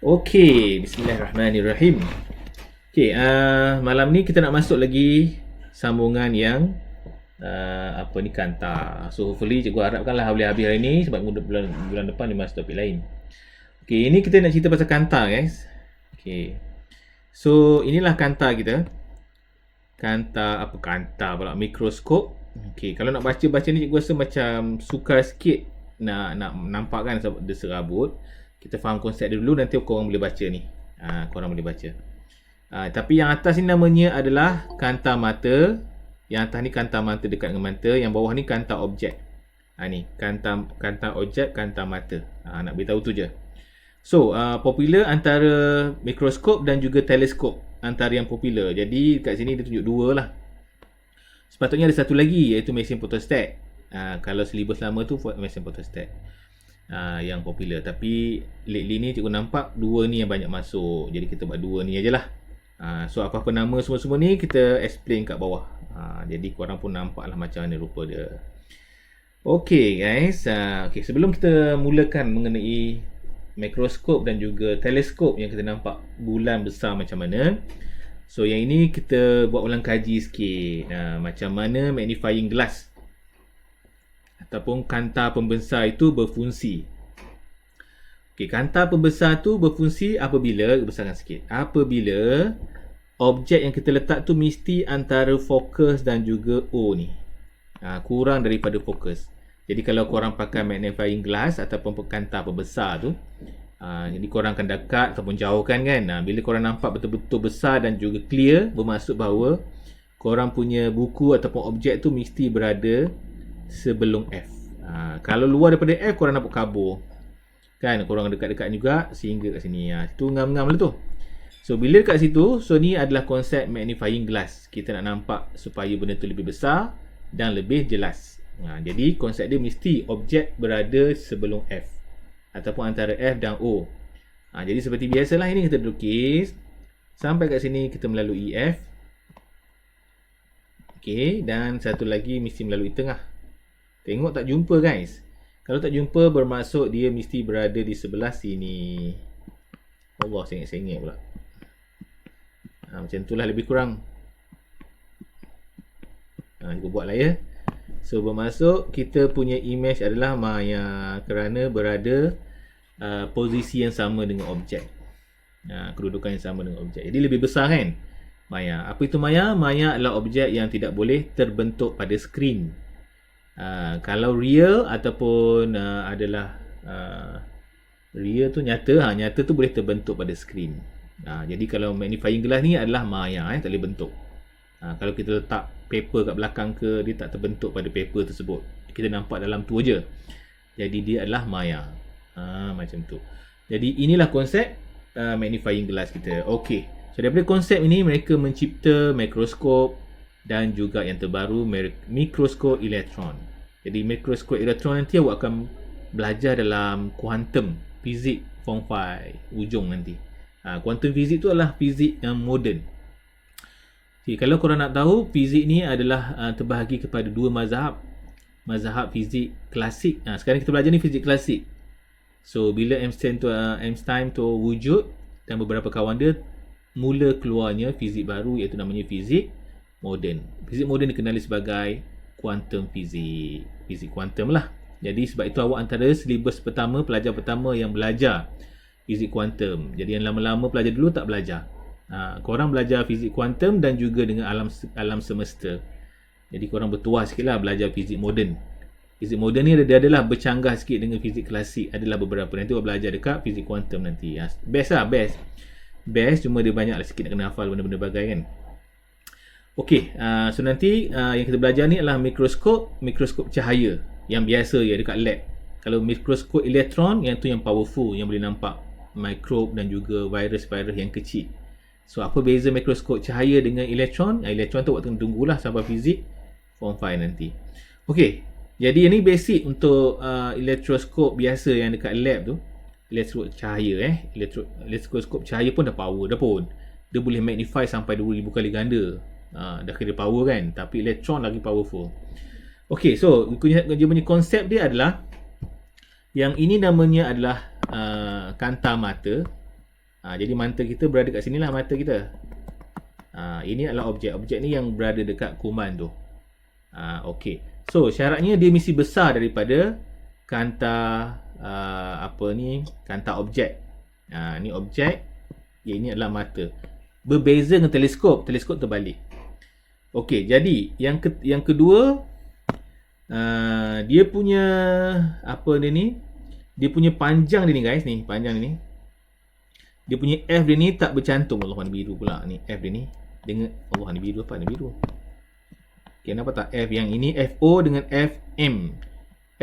Okey, bismillahirrahmanirrahim. Okey, malam ni kita nak masuk lagi sambungan yang apa ni, kanta. So hopefully cikgu harapkanlah boleh habis hari ni sebab bulan depan dia masuk topik lain. Okey, ini kita nak cerita pasal kanta, guys. Okey. So inilah kanta kita. Kanta apa, kanta pula, mikroskop. Okey, kalau nak baca ni cikgu rasa macam sukar sikit nak nampak kan sebab dia serabut. Kita faham konsep dia dulu, nanti korang boleh baca ni. Korang boleh baca. Tapi yang atas ni namanya adalah kanta mata. Yang atas ni kanta mata dekat dengan mata. Yang bawah ni kanta objek. Ni kanta objek, kanta mata. Nak beritahu tu je. So, popular antara mikroskop dan juga teleskop. Antara yang popular. Jadi kat sini dia tunjuk dua lah. Sepatutnya ada satu lagi, iaitu mesin photostat. Kalau silibus lama tu mesin photostat. Yang popular. Tapi lately ni cikgu nampak dua ni yang banyak masuk. Jadi kita buat dua ni aje lah. So apa-apa nama semua-semua ni kita explain kat bawah. Jadi korang pun nampak lah macam mana rupa dia. Okay guys. Okay, sebelum kita mulakan mengenai mikroskop dan juga teleskop yang kita nampak bulan besar macam mana. So yang ini kita buat ulang kaji sikit. Macam mana magnifying glass ataupun kanta pembesar itu berfungsi. Okey, kanta pembesar tu berfungsi apabila, besarkan sikit. Apabila objek yang kita letak tu mesti antara fokus dan juga O ni. Kurang daripada fokus. Jadi kalau korang pakai magnifying glass ataupun kanta pembesar tu, jadi korang akan dekat ataupun jauhkan kan. Bila korang nampak betul-betul besar dan juga clear, bermaksud bahawa korang punya buku ataupun objek tu mesti berada sebelum F. Kalau luar daripada F, korang nampak kabur kan, korang dekat-dekat juga sehingga kat sini. Itu ngam-ngam lah tu. So bila dekat situ, so ni adalah konsep magnifying glass. Kita nak nampak supaya benda tu lebih besar dan lebih jelas. Jadi konsep dia mesti objek berada sebelum F ataupun antara F dan O. Jadi seperti biasalah, ini kita lukis sampai kat sini, kita melalui F. Okey, dan satu lagi mesti melalui tengah. Tengok tak jumpa guys. Kalau tak jumpa bermaksud dia mesti berada di sebelah sini. Allah, sengit-sengit pula. Macam itulah lebih kurang. Kita buatlah ya. So bermaksud kita punya image adalah maya kerana berada posisi yang sama dengan objek. Kedudukan yang sama dengan objek. Jadi lebih besar kan maya. Apa itu maya? Maya adalah objek yang tidak boleh terbentuk pada skrin. Kalau real ataupun adalah real tu nyata, nyata tu boleh terbentuk pada skrin. Jadi kalau magnifying glass ni adalah maya, tak boleh bentuk. Kalau kita letak paper kat belakang ke, dia tak terbentuk pada paper tersebut. Kita nampak dalam tu aja. Jadi dia adalah maya. Macam tu. Jadi inilah konsep magnifying glass kita. Okey. So daripada konsep ini mereka mencipta mikroskop dan juga yang terbaru mikroskop elektron. Jadi mikroskop elektron nanti awak akan belajar dalam kuantum fizik form 5 ujung nanti. Kuantum fizik tu adalah fizik yang moden. Okay, kalau korang nak tahu, fizik ni adalah terbahagi kepada dua mazhab. Mazhab fizik klasik. Sekarang kita belajar ni fizik klasik. So bila Einstein tu wujud dan beberapa kawan dia, mula keluarnya fizik baru, iaitu namanya fizik moden. Fizik moden dikenali sebagai kuantum fizik. Fizik kuantum lah. Jadi sebab itu awak antara silibus pertama, pelajar pertama yang belajar fizik kuantum. Jadi yang lama-lama pelajar dulu tak belajar. Korang belajar fizik kuantum dan juga dengan alam semesta. Jadi korang bertuah sikit lah belajar fizik moden. Fizik moden ni dia adalah bercanggah sikit dengan fizik klasik. Adalah beberapa. Nanti awak belajar dekat fizik kuantum nanti. Best lah, best. Best, cuma dia banyak lah sikit nak kena hafal benda-benda bagai kan. Okey, so nanti yang kita belajar ni adalah mikroskop cahaya yang biasa ya dekat lab. Kalau mikroskop elektron, yang tu yang powerful, yang boleh nampak mikrob dan juga virus-virus yang kecil. So apa beza mikroskop cahaya dengan elektron? Elektron tu waktu tunggulah sampai fizik form 5 nanti. Okey, jadi ini basic untuk elektroskop biasa yang dekat lab tu. Elektroskop cahaya elektroskop cahaya pun dah power dah pun. Dia boleh magnify sampai 2000 kali ganda. Dah kira power kan, tapi elektron lagi powerful. Okey, so dia punya konsep dia adalah yang ini namanya adalah kanta mata. Jadi mata kita berada kat sini lah, mata kita. Ini adalah objek. Objek ni yang berada dekat kuman tu. Okey. So syaratnya dia mesti besar daripada kanta kanta objek. Ni objek. Ini adalah mata. Berbeza dengan teleskop. Teleskop terbalik. Okey, jadi yang kedua, dia punya dia punya panjang dia ni guys, ni panjang dia ni. Dia punya F dia ni tak bercantum. Allah ni biru pula ni F dia ni. Dengan Allah ni biru apa ni biru. Okey, nampak tak F yang ini FO dengan FM.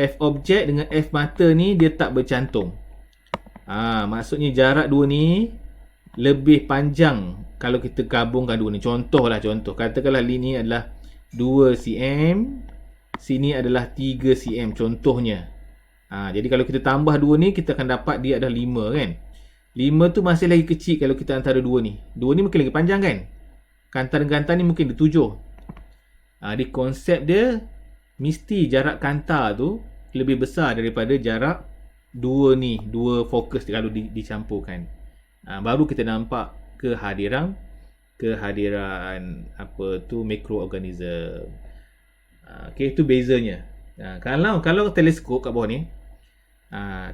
F objek dengan F mata ni dia tak bercantum. Maksudnya jarak dua ni lebih panjang kalau kita gabungkan dua ni. Contoh katakanlah ini adalah 2 cm, sini adalah 3 cm contohnya. Jadi kalau kita tambah dua ni, kita akan dapat dia adalah 5 kan. 5 tu masih lagi kecil kalau kita antara dua ni. Dua ni mungkin lagi panjang kan. Kanta dengan kanta ni mungkin dia 7. Di konsep dia mesti jarak kanta tu lebih besar daripada jarak dua fokus kalau dicampurkan. Baru kita nampak kehadiran mikroorganism. Okey, itu bezanya. Kalau teleskop kat bawah ni,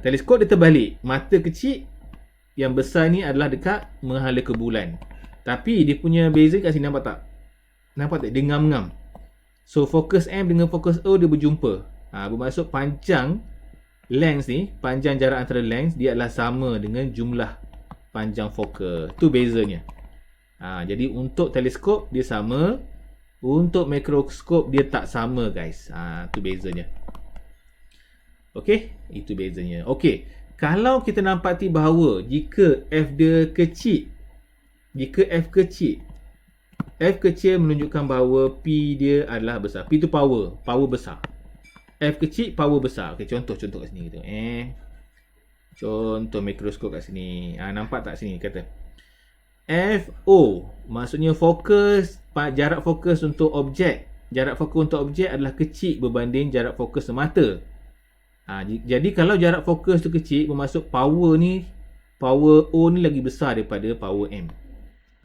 teleskop dia terbalik. Mata kecil, yang besar ni adalah dekat menghala ke bulan. Tapi dia punya beza kat sini, nampak tak? Dia ngam-ngam. So fokus M dengan fokus O dia berjumpa. Bermaksud panjang lens ni, panjang jarak antara lens dia adalah sama dengan jumlah panjang fokus. Tu bezanya. Jadi untuk teleskop dia sama, untuk mikroskop dia tak sama guys. Tu bezanya. Okey, itu bezanya. Okey, kalau kita nampati bahawa jika F dia kecil, F kecil menunjukkan bahawa P dia adalah besar. P tu power besar. F kecil, power besar. Okey, contoh kat sini kita. Contoh mikroskop kat sini. Nampak tak sini kata FO, maksudnya fokus, jarak fokus untuk objek. Jarak fokus untuk objek adalah kecil berbanding jarak fokus semata. Jadi kalau jarak fokus tu kecil, bermaksud power O ni lagi besar daripada power M.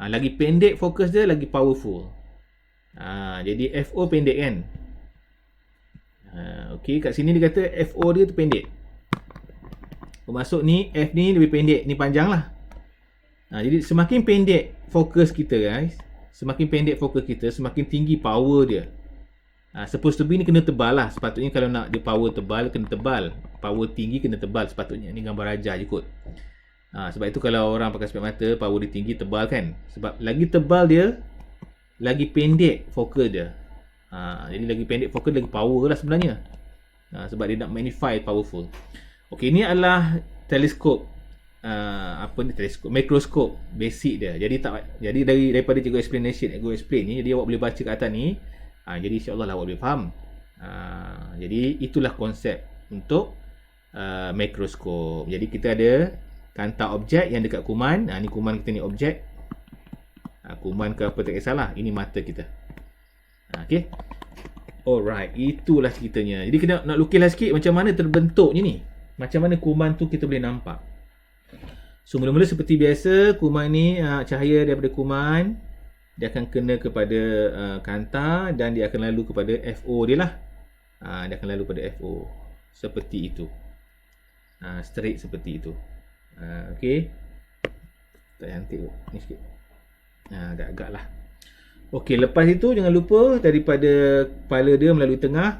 Lagi pendek fokus dia, lagi powerful. Jadi FO pendek kan. Okey, kat sini dia kata FO dia tu pendek. Bermaksud ni F ni lebih pendek, ni panjang lah. Jadi semakin pendek fokus kita guys, semakin tinggi power dia. Supposed to be ni kena tebal lah. Sepatutnya kalau nak dia power tebal, kena tebal. Power tinggi kena tebal sepatutnya. Ni gambar raja je kot. Sebab itu kalau orang pakai spek mata, power dia tinggi, tebal kan. Sebab lagi tebal dia, lagi pendek fokus dia. Jadi lagi pendek fokus, lagi power lah sebenarnya. Sebab dia nak magnify powerful. Okey, ni adalah teleskop. Mikroskop basic dia. Jadi daripada cikgu explain ni, jadi awak boleh baca kat atas ni. Jadi insya-Allah lah awak boleh faham. Jadi itulah konsep untuk mikroskop. Jadi kita ada kanta objek yang dekat kuman. Ni kuman kita ni objek. Kuman ke apa tak kisahlah. Ini mata kita. Okey. Alright, itulah ceritanya. Jadi kita nak lukislah sikit macam mana terbentuknya ni. Macam mana kuman tu kita boleh nampak. So mula-mula seperti biasa, kuman ni cahaya daripada kuman dia akan kena kepada kanta dan dia akan lalu kepada FO dia lah. Dia akan lalu pada FO. Seperti itu. Straight seperti itu. Okey. Tak cantik tu. Ni sikit. Agak-agak lah. Okey, lepas itu jangan lupa daripada kepala dia melalui tengah.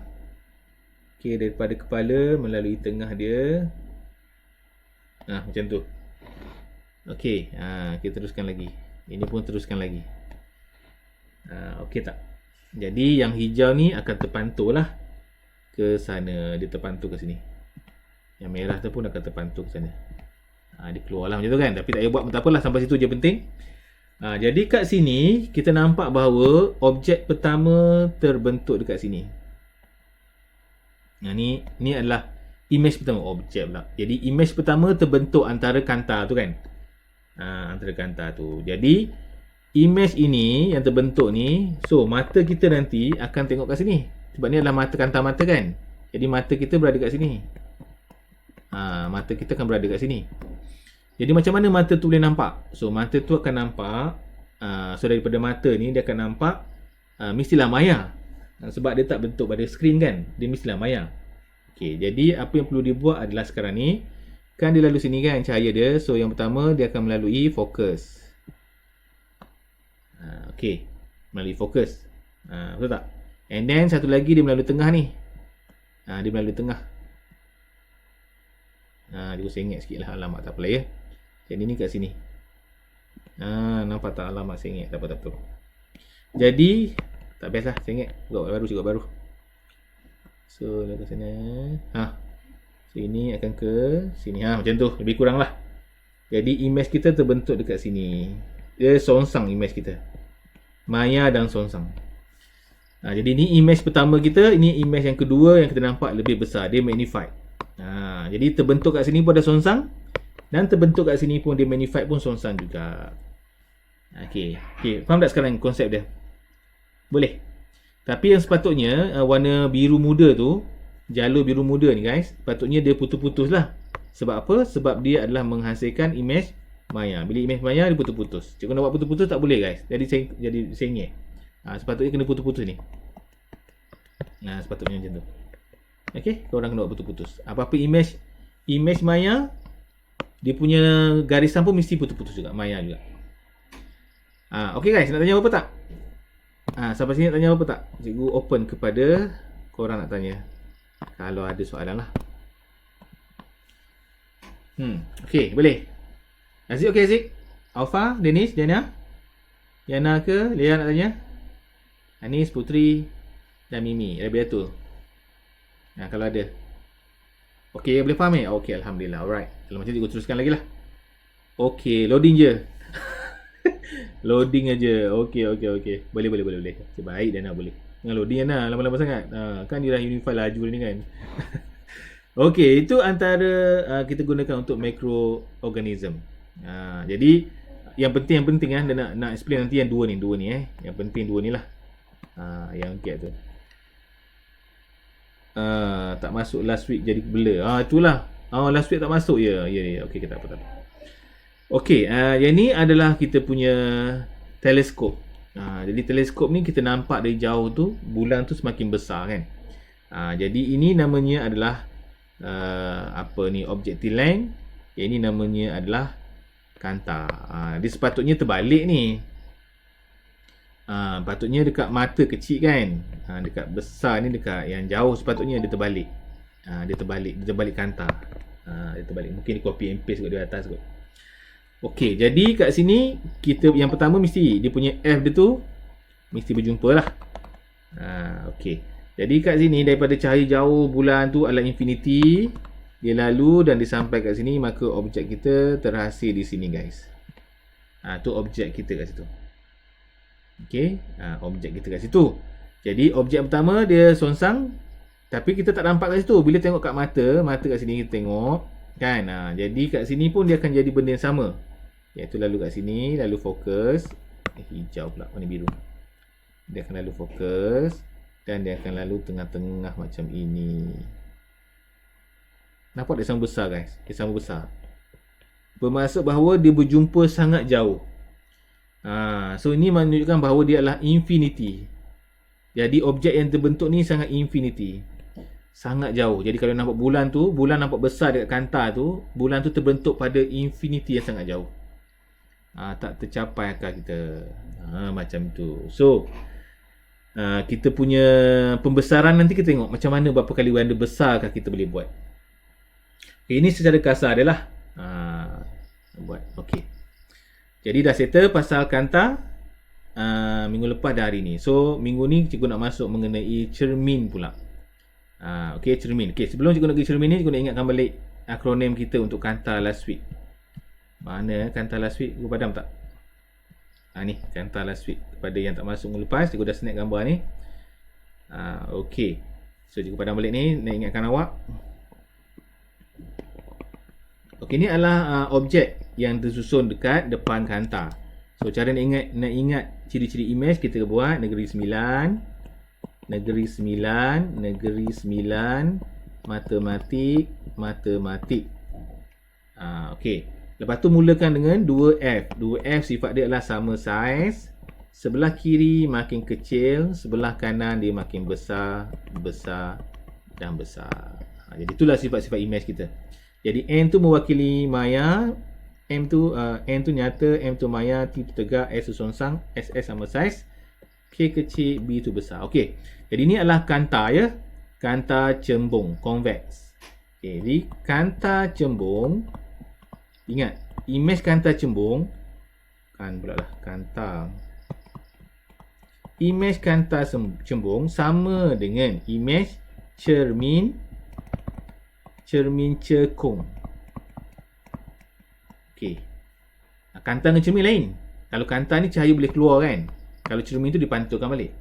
Okey, daripada kepala melalui tengah dia. Macam tu. Okey, kita teruskan lagi. Ini pun teruskan lagi. Okey tak? Jadi yang hijau ni akan terpantul lah ke sana. Dia terpantul ke sini. Yang merah tu pun akan terpantul ke sana. Dia keluar lah macam tu kan. Tapi tak payah buat pun tak apalah. Sampai situ je penting. Jadi kat sini kita nampak bahawa objek pertama terbentuk dekat sini. Ni adalah image pertama. Objek pula. Jadi image pertama terbentuk antara kanta tu kan. Antara kanta tu. Jadi image ini yang terbentuk ni, so mata kita nanti akan tengok kat sini. Sebab ni adalah mata kanta mata kan. Jadi mata kita berada kat sini. Mata kita akan berada kat sini. Jadi macam mana mata tu boleh nampak? So mata tu akan nampak, so daripada mata ni dia akan nampak mestilah maya. Sebab dia tak bentuk pada skrin kan, dia mestilah maya. Okay, jadi apa yang perlu dibuat adalah sekarang ni, kan dia lalu sini kan cahaya dia. So yang pertama dia akan melalui fokus. Okay, melalui fokus. Betul tak? And then satu lagi dia melalui tengah ni. Dia melalui tengah. Dia sengit sikit lah alamat, tak apalah ya. Jadi ni kat sini. Nampak tak alamat sengit? Tak apa-apa. Jadi tak biasa sengit. Cukup baru. So dah ke sana. So ini akan ke sini. Macam tu. Lebih kurang lah. Jadi image kita terbentuk dekat sini. Dia songsang image kita. Maya dan songsang. Jadi ni image pertama kita. Ini image yang kedua yang kita nampak lebih besar. Dia magnified. Jadi terbentuk kat sini pun ada songsang. Dan terbentuk kat sini pun dia magnified pun songsang juga. Okay. Faham tak sekarang konsep dia? Boleh. Tapi yang sepatutnya warna biru muda tu, jalur biru muda ni guys, patutnya dia putus-putus lah. Sebab apa? Sebab dia adalah menghasilkan image maya. Bila image maya dia putus-putus. Cikgu nak buat putus-putus tak boleh guys. Jadi sengit. Sepatutnya kena putus-putus ni. Sepatutnya macam tu. Okay, korang kena buat putus-putus. Apa-apa image maya, dia punya garisan pun mesti putus-putus juga, maya juga. Okay guys, nak tanya apa tak? Sampai sini nak tanya apa tak? Cikgu open kepada korang nak tanya. Kalau ada soalan lah. Okay, boleh. Aziz okay Aziz? Alfa, Deniz, Diana? Yana ke? Lea nak tanya? Anis, Putri dan Mimi. Rabiatul. Kalau ada. Okay, boleh faham Okay, Alhamdulillah. Alright. Kalau macam tu, cikgu teruskan lagi lah. Okay, loading je. Loading aja. Okay. Boleh. Baik Dana boleh. Dengan loading Dana lama-lama sangat. Kan dia dah unify laju ni kan. Okay, itu antara kita gunakan untuk microorganism. Jadi yang penting kan, dia nak explain nanti yang dua ni Yang penting dua ni lah. Yang kiat tu. Tak masuk last week jadi blur. Itulah. Last week tak masuk ya. Okay, kita apa. Okey, yang ni adalah kita punya teleskop. Jadi teleskop ni kita nampak dari jauh tu bulan tu semakin besar kan. Jadi ini namanya adalah objective length. Yang ini namanya adalah kanta. Dia sepatutnya terbalik ni. Patutnya dekat mata kecil kan. Dekat besar ni, dekat yang jauh sepatutnya dia terbalik. Dia terbalik kanta. Dia terbalik. Mungkin dia copy and paste kat di atas kot. Okey, jadi kat sini kita yang pertama mesti dia punya F dia tu mesti berjumpa lah. Okey. Jadi kat sini daripada cahaya jauh bulan tu adalah infinity, dia lalu dan dia sampai kat sini, maka objek kita terhasil di sini guys. Tu objek kita kat situ. Okey, objek kita kat situ. Jadi objek pertama dia songsang, tapi kita tak nampak kat situ. Bila tengok kat mata kat sini kita tengok kan. Jadi kat sini pun dia akan jadi benda yang sama. Iaitu lalu kat sini, lalu fokus. Hijau pula, warna biru. Dia akan lalu fokus. Dan dia akan lalu tengah-tengah macam ini. Nampak dia sama besar guys. Dia sama besar. Bermaksud bahawa dia berjumpa sangat jauh. So ini menunjukkan bahawa dia adalah infinity. Jadi objek yang terbentuk ni sangat infinity. Sangat jauh. Jadi kalau nampak bulan tu, bulan nampak besar dekat kanta tu, bulan tu terbentuk pada infinity yang sangat jauh. Tak tercapai akal kita. Macam tu. So kita punya pembesaran nanti kita tengok macam mana berapa kali wanda besarkah kita boleh buat. Ini secara kasar dia lah. Buat. Okey. Jadi dah settle pasal kanta. Minggu lepas dah hari ni. So minggu ni cikgu nak masuk mengenai cermin pula. Okey, cermin. Okey, sebelum cikgu nak pergi cermin ni, cikgu nak ingatkan balik akronim kita untuk kanta last week. Mana kanta last week? Cikgu padam tak? Ni kanta last week. Kepada yang tak masuk minggu lepas, cikgu dah snap gambar ni. Okey. So cikgu padam balik ni, nak ingatkan awak. Okey, ni adalah objek yang tersusun dekat depan kanta. So cara nak ingat ciri-ciri image, kita buat negeri 9, negeri 9, negeri 9, matematik. Okey. Lepas tu mulakan dengan 2F. 2F sifat dia adalah sama saiz. Sebelah kiri makin kecil, sebelah kanan dia makin besar, besar dan besar. Jadi itulah sifat-sifat image kita. Jadi N tu mewakili maya, N tu nyata, M tu maya, T tu tegak, S tu songsang, SS sama saiz, K kecil, B tu besar. Okey. Jadi ni adalah kanta ya. Kanta cembung, convex. Okay, jadi kanta cembung, ingat, image kanta cembung, image kanta cembung sama dengan image cermin cekung. Okey. Kanta dengan cermin lain. Kalau kanta ni cahaya boleh keluar kan. Kalau cermin tu dipantulkan balik.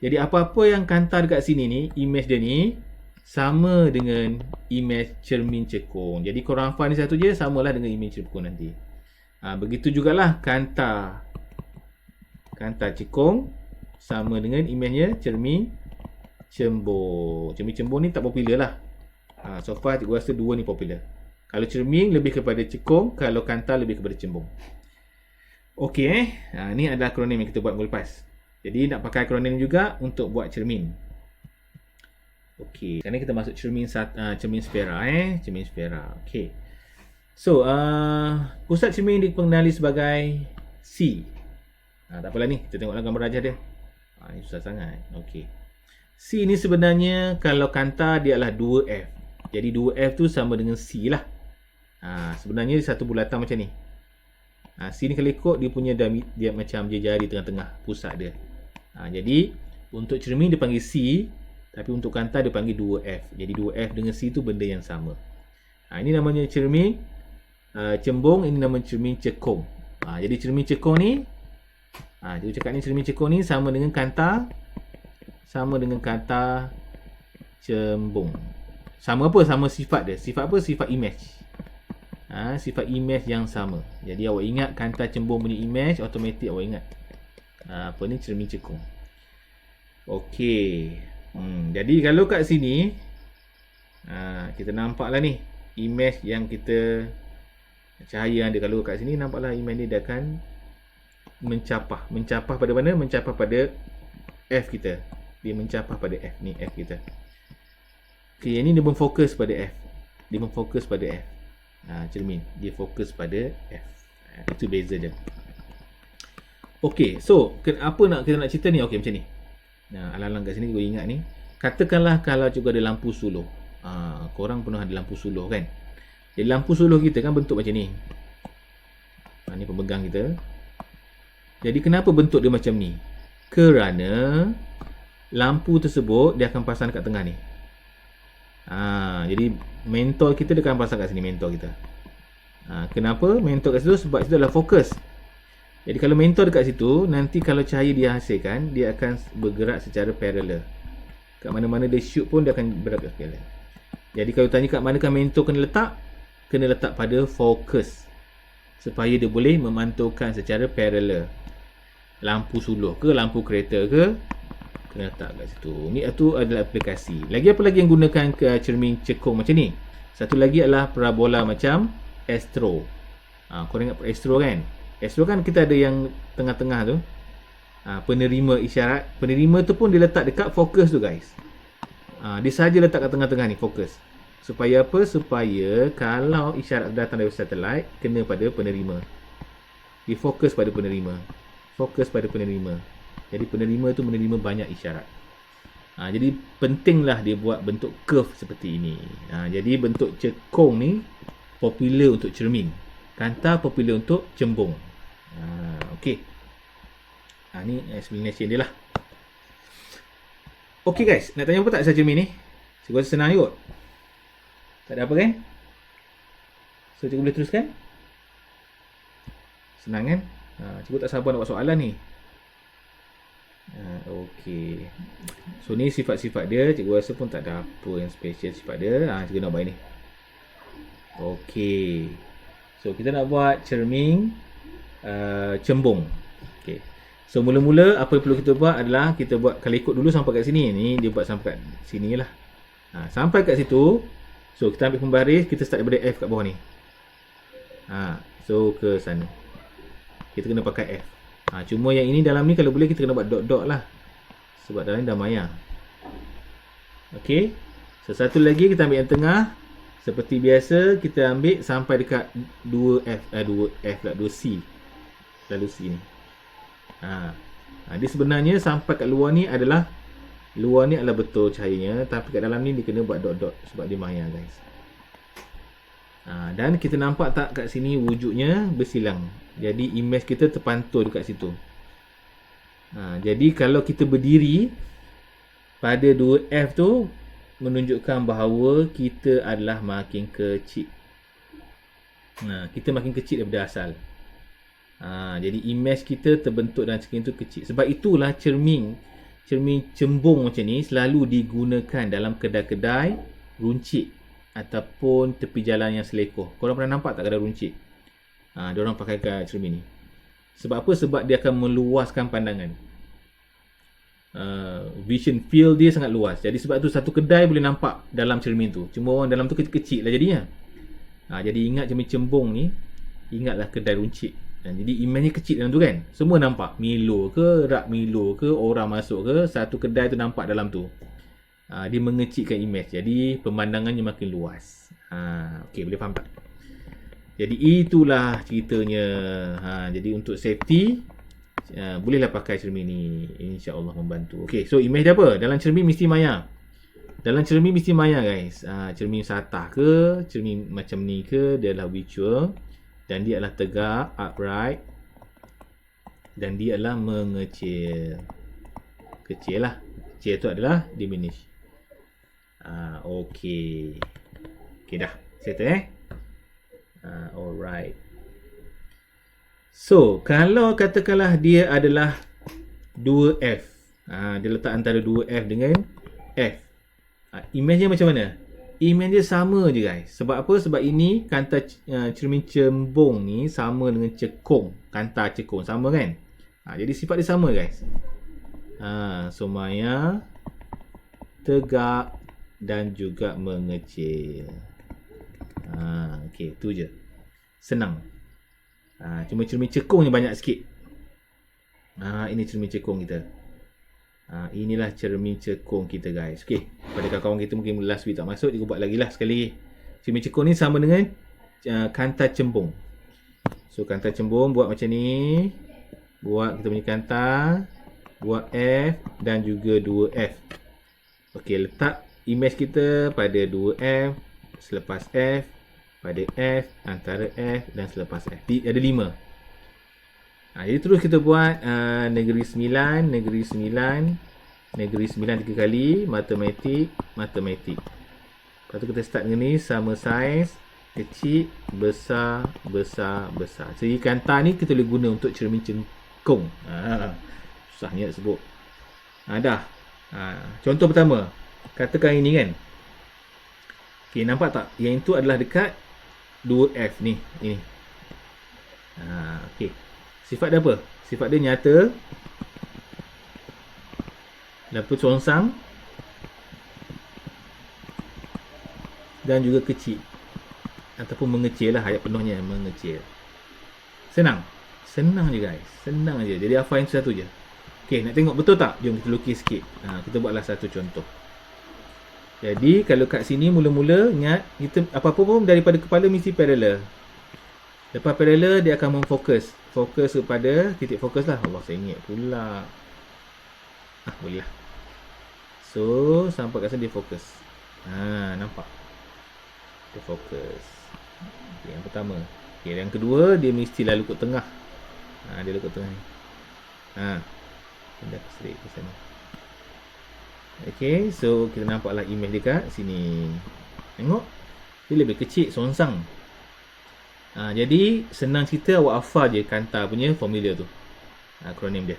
Jadi apa-apa yang kanta dekat sini ni, image dia ni sama dengan image cermin cekung. Jadi korang hafal ni satu je, samalah dengan image cekung nanti. Begitu jugalah kanta cekung sama dengan image-nya cermin cembung. Cermin cembung ni tak popular lah. So far cikgu rasa dua ni popular. Kalau cermin lebih kepada cekung, kalau kanta lebih kepada cembung. Okey ni adalah akronim yang kita buat minggu lepas. Jadi nak pakai akronim juga untuk buat cermin. Okey, sekarang kita masuk cermin sfera cermin sfera. Okey. So, pusat cermin dikenali sebagai C. Tak apalah ni, kita tengoklah gambar rajah dia. Ini susah sangat. Okey. C ni sebenarnya kalau kanta dia adalah 2F. Jadi 2F tu sama dengan C lah. Sebenarnya satu bulatan macam ni. C ni kalau ikut dia punya dia macam jari tengah-tengah pusat dia. Jadi untuk cermin dia panggil C, tapi untuk kanta dia panggil 2F. Jadi 2F dengan C tu benda yang sama. Ini namanya cermin cembung, ini namanya cermin cekung. Jadi cermin cekung ni cikgu cakap ni cermin cekung ni sama dengan kanta cembung. Sama apa? Sama sifat dia. Sifat apa? Sifat image. Sifat image yang sama. Jadi awak ingat kanta cembung punya image, automatik awak ingat. Apa ni? Cermin cekung. Okey. Jadi kalau kat sini kita nampaklah ni image yang kita cahaya ada. Kalau kat sini nampaklah image ni dia akan mencapah pada mana? Mencapah pada F kita. Dia mencapah pada F ni, F kita. Okey, yang ni dia memfokus pada F. Dia memfokus pada F. Cermin dia fokus pada F. Itu beza dia. Okey, so apa kita nak cerita ni? Okey, macam ni. Alang-alang kat sini kau ingat ni. Katakanlah kalau juga ada lampu suluh. Korang pernah ada lampu suluh kan? Jadi lampu suluh kita kan bentuk macam ni. Ni pemegang kita. Jadi kenapa bentuk dia macam ni? Kerana lampu tersebut dia akan pasang kat tengah ni. Jadi mentol kita dia akan pasang kat sini, mentol kita. Kenapa mentol kat situ? Sebab itu adalah fokus. Jadi kalau mentol dekat situ, nanti kalau cahaya dia hasilkan, dia akan bergerak secara paralel. Kat mana-mana dia shoot pun dia akan bergerak paralel. Jadi kalau tanya kat manakah mentol kena letak pada fokus. Supaya dia boleh memantulkan secara paralel. Lampu suluh ke, lampu kereta ke, kena letak kat situ. Ni itu adalah aplikasi. Lagi apa lagi yang gunakan ke cermin cekung macam ni? Satu lagi adalah parabola macam Astro. Korang ingat Astro kan? Astro kan kita ada yang tengah-tengah tu. Penerima isyarat. Penerima tu pun dia letak dekat fokus tu guys. Dia saja letak kat tengah-tengah ni, fokus. Supaya apa? Supaya kalau isyarat datang dari satelit, kena pada penerima. Dia fokus pada penerima. Fokus pada penerima. Jadi penerima tu menerima banyak isyarat. Jadi pentinglah dia buat bentuk curve seperti ini. Jadi bentuk cekung ni popular untuk cermin. Kanta popular untuk cembung. Okey. Ni explanation dia lah. Okey guys, nak tanya apa tak pasal cermin ni? Cikgu rasa senang kot. Tak ada apa kan? So cikgu boleh teruskan? Senang kan? Cikgu tak sabar nak buat soalan ni. Okey. So ni sifat-sifat dia. Cikgu rasa pun tak ada apa yang special sifat dia. Cikgu nak buat ni. Okey. So kita nak buat cermin cembung. Okey. So mula-mula apa yang perlu kita buat adalah kita buat, kalau ikut dulu sampai kat sini. Ni dia buat sampai kat sini lah. Sampai kat situ. So kita ambil pembaris, kita start daripada F kat bawah ni. So ke sana. Kita kena pakai F. Cuma yang ini dalam ni kalau boleh kita kena buat dot-dot lah. Sebab dalam ni dah maya. Okey. So satu lagi kita ambil yang tengah. Seperti biasa kita ambil sampai dekat 2C. Lalu C ni. Dia sebenarnya sampai kat luar ni adalah betul cahayanya, tapi kat dalam ni dia kena buat dot-dot sebab dia maya guys. Dan kita nampak tak kat sini wujudnya bersilang. Jadi image kita terpantul dekat situ. Jadi kalau kita berdiri pada 2F tu menunjukkan bahawa kita adalah makin kecil. Kita makin kecil daripada asal. Jadi image kita terbentuk dalam cermin tu kecil. Sebab itulah cermin cembung macam ni selalu digunakan dalam kedai-kedai runcit ataupun tepi jalan yang selekoh. Korang pernah nampak tak kedai runcit? Diorang pakai cermin ni. Sebab apa? Sebab dia akan meluaskan pandangan. Vision field dia sangat luas. Jadi sebab tu satu kedai boleh nampak dalam cermin tu. Cuma orang dalam tu kecil-kecil lah jadinya. Jadi ingat cermin cembung ni, ingatlah kedai runcit. Jadi image kecil dalam tu kan. Semua nampak. Milo ke, rak Milo ke, orang masuk ke, satu kedai tu nampak dalam tu. Dia mengecilkan image. Jadi pemandangannya makin luas. Okey, boleh faham tak? Jadi itulah ceritanya. Jadi untuk safety, bolehlah pakai cermin ni. InsyaAllah membantu. Okey, so image dia apa? Dalam cermin mesti maya. Dalam cermin mesti maya guys. Cermin satah ke, cermin macam ni ke, dia adalah virtual. Dan dia adalah tegak, upright. Dan dia adalah mengecil. Kecil lah. Kecil tu adalah diminish. Okey. Okey dah. Settle alright. So, kalau katakanlah dia adalah 2F. Dia letak antara 2F dengan F. Image dia macam mana? Image dia sama je guys. Sebab apa? Sebab ini kanta cermin cembung ni sama dengan cekung. Kanta cekung sama kan? Jadi sifat dia sama guys. So maya, tegak dan juga mengecil. Okey, tu je. Senang. Cuma cermin cekung ni banyak sikit. Ini cermin cekung kita. Inilah cermin cekung kita guys. Okey, pada kawan-kawan kita mungkin last week tak masuk, dia buat lagi lah sekali. Cermin cekung ni sama dengan kanta cembung. So kanta cembung buat macam ni. Buat kita punya kanta, buat F dan juga 2F. Okey, letak image kita pada 2F, selepas F, pada F, antara F dan selepas F. Ada 5. Jadi terus kita buat negeri 9, negeri 9, negeri 9 3 kali, matematik. Lepas tu kita start dengan ni, sama saiz, kecil, besar. Segi kanta ni kita boleh guna untuk cermin cekung. Susahnya nak sebut. Dah. Contoh pertama, katakan ini kan. Okey, nampak tak? Yang itu adalah dekat 2F ni. Ini. Okey. Sifat dia apa? Sifat dia nyata. Dapat songsang. Dan juga kecil. Ataupun mengecil lah. Ayat penuhnya mengecil. Senang. Senang je guys. Senang je. Jadi hafal yang satu je. Okey, nak tengok betul tak? Jom kita lukis sikit. Kita buatlah satu contoh. Jadi kalau kat sini mula-mula ingat kita apa-apa pun daripada kepala mesti parallel. Lepas parallel dia akan memfokus. Fokus kepada titik fokus lah. Allah, saya ingat pula. Boleh lah. So sampai kat sana dia fokus. Nampak? Dia fokus. Okay, yang pertama. Okay, yang kedua dia mesti lalu ke tengah. Dia lalu ke tengah ni. Pindah ke straight ke sana. Okay, so kita nampaklah image dekat sini. Tengok. Dia lebih kecil, songsang. Jadi senang cerita awak hafal je kanta punya formula tu. Akronim dia.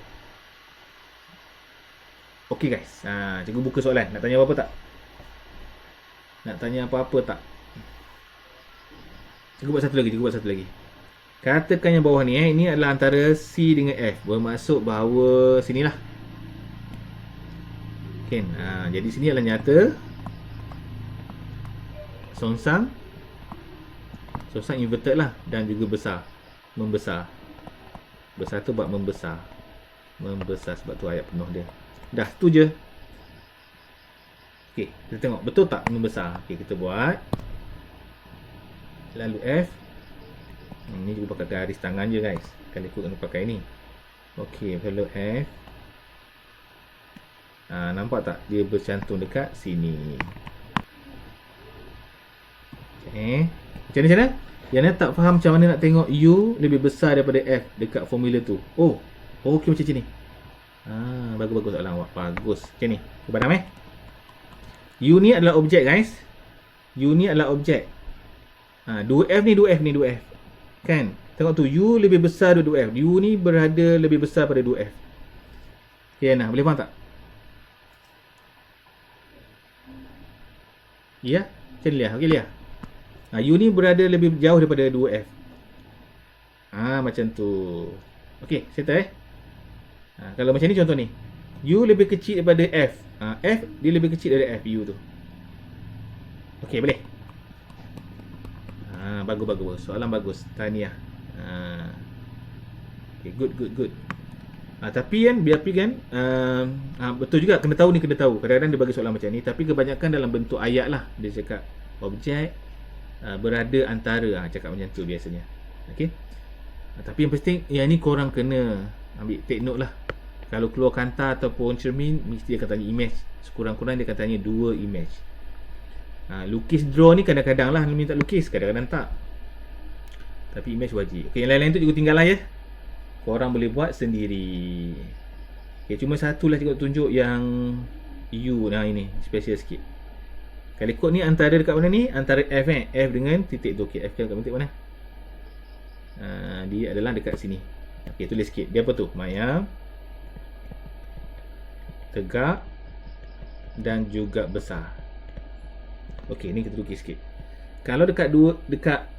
Okey guys. Cikgu buka soalan. Nak tanya apa-apa tak? Nak tanya apa-apa tak? Cikgu buat satu lagi. Katakan yang bawah ni ini adalah antara C dengan F. Bermaksud bahawa sinilah. Okay. Jadi sini adalah nyata. Songsang inverted lah dan juga besar. membesar. Besar tu buat membesar. Membesar sebab tu ayat penuh dia. Dah, tu je. Okey, kita tengok betul tak membesar. Okey, kita buat. Lalu F. Ni juga pakai garis tangan je guys. Kali ikut kena pakai ni. Okey, lalu F. Nampak tak dia bercantum dekat sini. Okey. Macam mana? Yang nak tak faham macam mana nak tengok U lebih besar daripada F dekat formula tu. Okey macam ni. Bagus soalan awak. Bagus. Macam ni. Kau faham U ni adalah objek guys. U ni adalah objek. 2F ni 2F. Kan? Tengok tu U lebih besar daripada 2F. U ni berada lebih besar pada 2F. Okey nah, boleh faham tak? Ya, macam ni lah. Okey lihat. U ni berada lebih jauh daripada 2F. Macam tu. Okey, settle kalau macam ni contoh ni. U lebih kecil daripada F. F dia lebih kecil daripada F U tu. Okey, boleh. Bagus. Soalan bagus. Tahniah. Okay, good. Tapi kan betul juga kena tahu. Kadang-kadang dia bagi soalan macam ni, tapi kebanyakan dalam bentuk ayat lah. Dia cakap objek berada antara, cakap macam tu biasanya. Okey. Tapi yang penting yang ni korang kena ambil take note lah. Kalau keluar kanta ataupun cermin, mesti dia akan tanya image. Sekurang-kurang dia akan tanya 2 image. Lukis draw ni kadang-kadang lah minta lukis, kadang-kadang tak. Tapi image wajib. Okey, yang lain-lain tu juga tinggal lah ya. Korang boleh buat sendiri. Okey, cuma satu lah cikgu tunjuk yang U. Ini special sikit. Kali kod ni antara dekat mana ni? Antara F F dengan titik tu. Okey, F dekat titik mana? Dia adalah dekat sini. Okey, tulis sikit. Dia apa tu? Maya, tegak dan juga besar. Okey, ni kita lukis sikit. Kalau dekat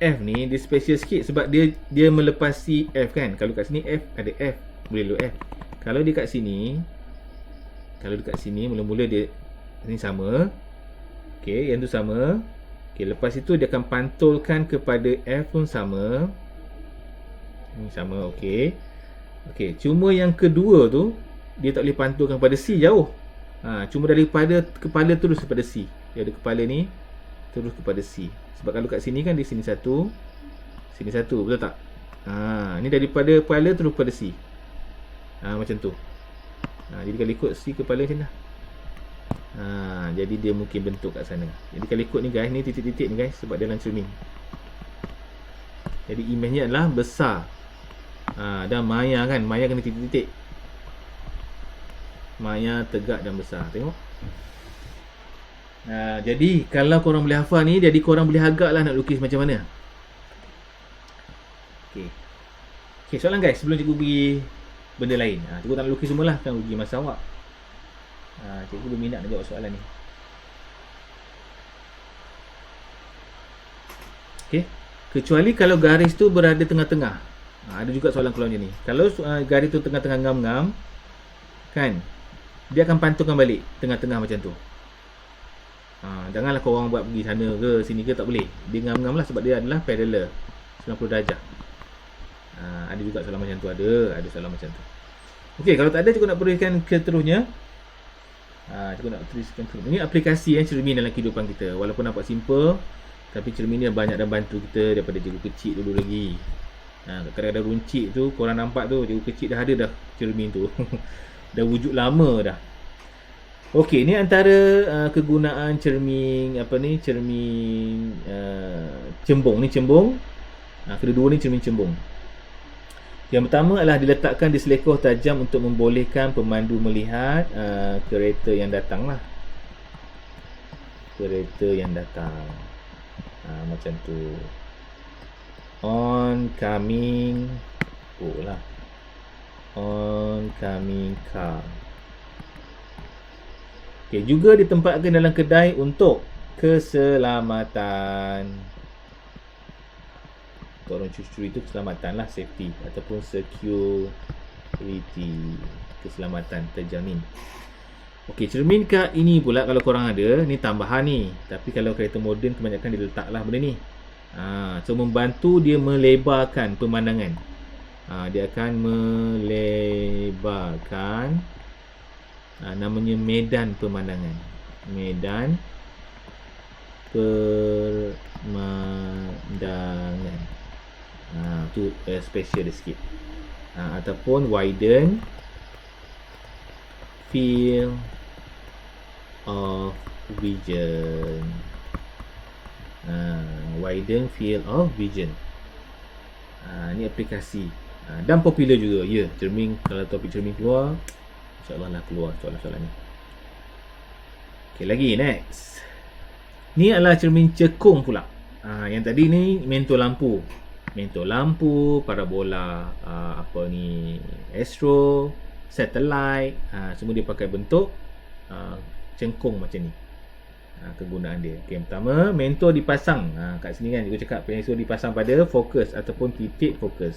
F ni dia special sikit sebab dia melepasi F kan. Kalau kat sini F ada F, boleh lu F. Kalau dekat sini mula-mula dia ni sama. Okey, yang tu sama. Okey, lepas itu dia akan pantulkan kepada F pun sama. Ni sama, okey. Okey, cuma yang kedua tu dia tak boleh pantulkan kepada C jauh. Cuma daripada kepala terus kepada C. Dia ada kepala ni terus kepada C. Sebab kalau kat sini kan di sini satu, betul tak? Ni daripada kepala terus kepada C. Macam tu. Jadi kalau ikut C kepala macam dah. Jadi dia mungkin bentuk kat sana. Jadi kalau ikut ni guys, ni titik-titik ni guys sebab dia dalam cermin. Jadi image ni adalah besar. Dan maya kan, maya kena titik-titik. Maya tegak dan besar. Tengok. Jadi kalau korang boleh hafal ni, jadi korang boleh agak lah nak lukis macam mana. Okay, soalan guys, sebelum cikgu pergi benda lain. Cikgu tak nak lukis semua lah, kan rugi masa awak. Cikgu berminat nak jawab soalan ni. Okay, kecuali kalau garis tu berada tengah-tengah. Ada juga soalan keluar macam ni. Kalau garis tu tengah-tengah ngam-ngam, kan, dia akan pantulkan balik tengah-tengah macam tu. Janganlah korang buat pergi sana ke sini ke, tak boleh. Dia ngam-ngam lah sebab dia adalah parallel 90 darjah. Ada juga soalan macam tu, ada soalan macam tu. Okey, kalau tak ada cikgu nak berikan seterusnya. Cikgu nak tuliskan ini aplikasi cermin dalam kehidupan kita. Walaupun nampak simple, tapi cermin ni banyak dan bantu kita daripada cikgu kecil dulu lagi. Kadang-kadang runcit tu korang nampak tu, cikgu kecil dah ada dah cermin tu. Dah wujud lama dah. Okey, ni antara kegunaan cermin cermin cembung. Ni cembung. Kedua ni cermin cembung. Yang pertama adalah diletakkan di selekoh tajam untuk membolehkan pemandu melihat kereta yang datang lah. Kereta yang datang. Macam tu. Oncoming oncoming car. Okay, juga ditempatkan dalam kedai untuk keselamatan. Untuk orang curi itu keselamatan lah, safety ataupun security, keselamatan terjamin. Okey, cermin kad ini pula kalau korang ada, ni tambahan ni. Tapi kalau kereta moden kebanyakan dia letak lah benda ni. So membantu dia melebarkan pemandangan. Dia akan melebarkan namanya medan pemandangan. Medan pemandangan. Tu special sikit. Ataupun widen field of vision. Widen field of vision. Ni aplikasi. Dan popular juga. Ya, cermin, kalau topik cermin keluar, InsyaAllah lah keluar soalan-soalan ni. Okay, lagi next. Ni adalah cermin cekung pula. Yang tadi ni mentor lampu. Mentor lampu, parabola, astro, satellite, semua dia pakai bentuk cengkung macam ni. Kegunaan dia. Okay, pertama, mentor dipasang. Kat sini kan, cikgu cakap mentor dipasang pada fokus ataupun titik fokus.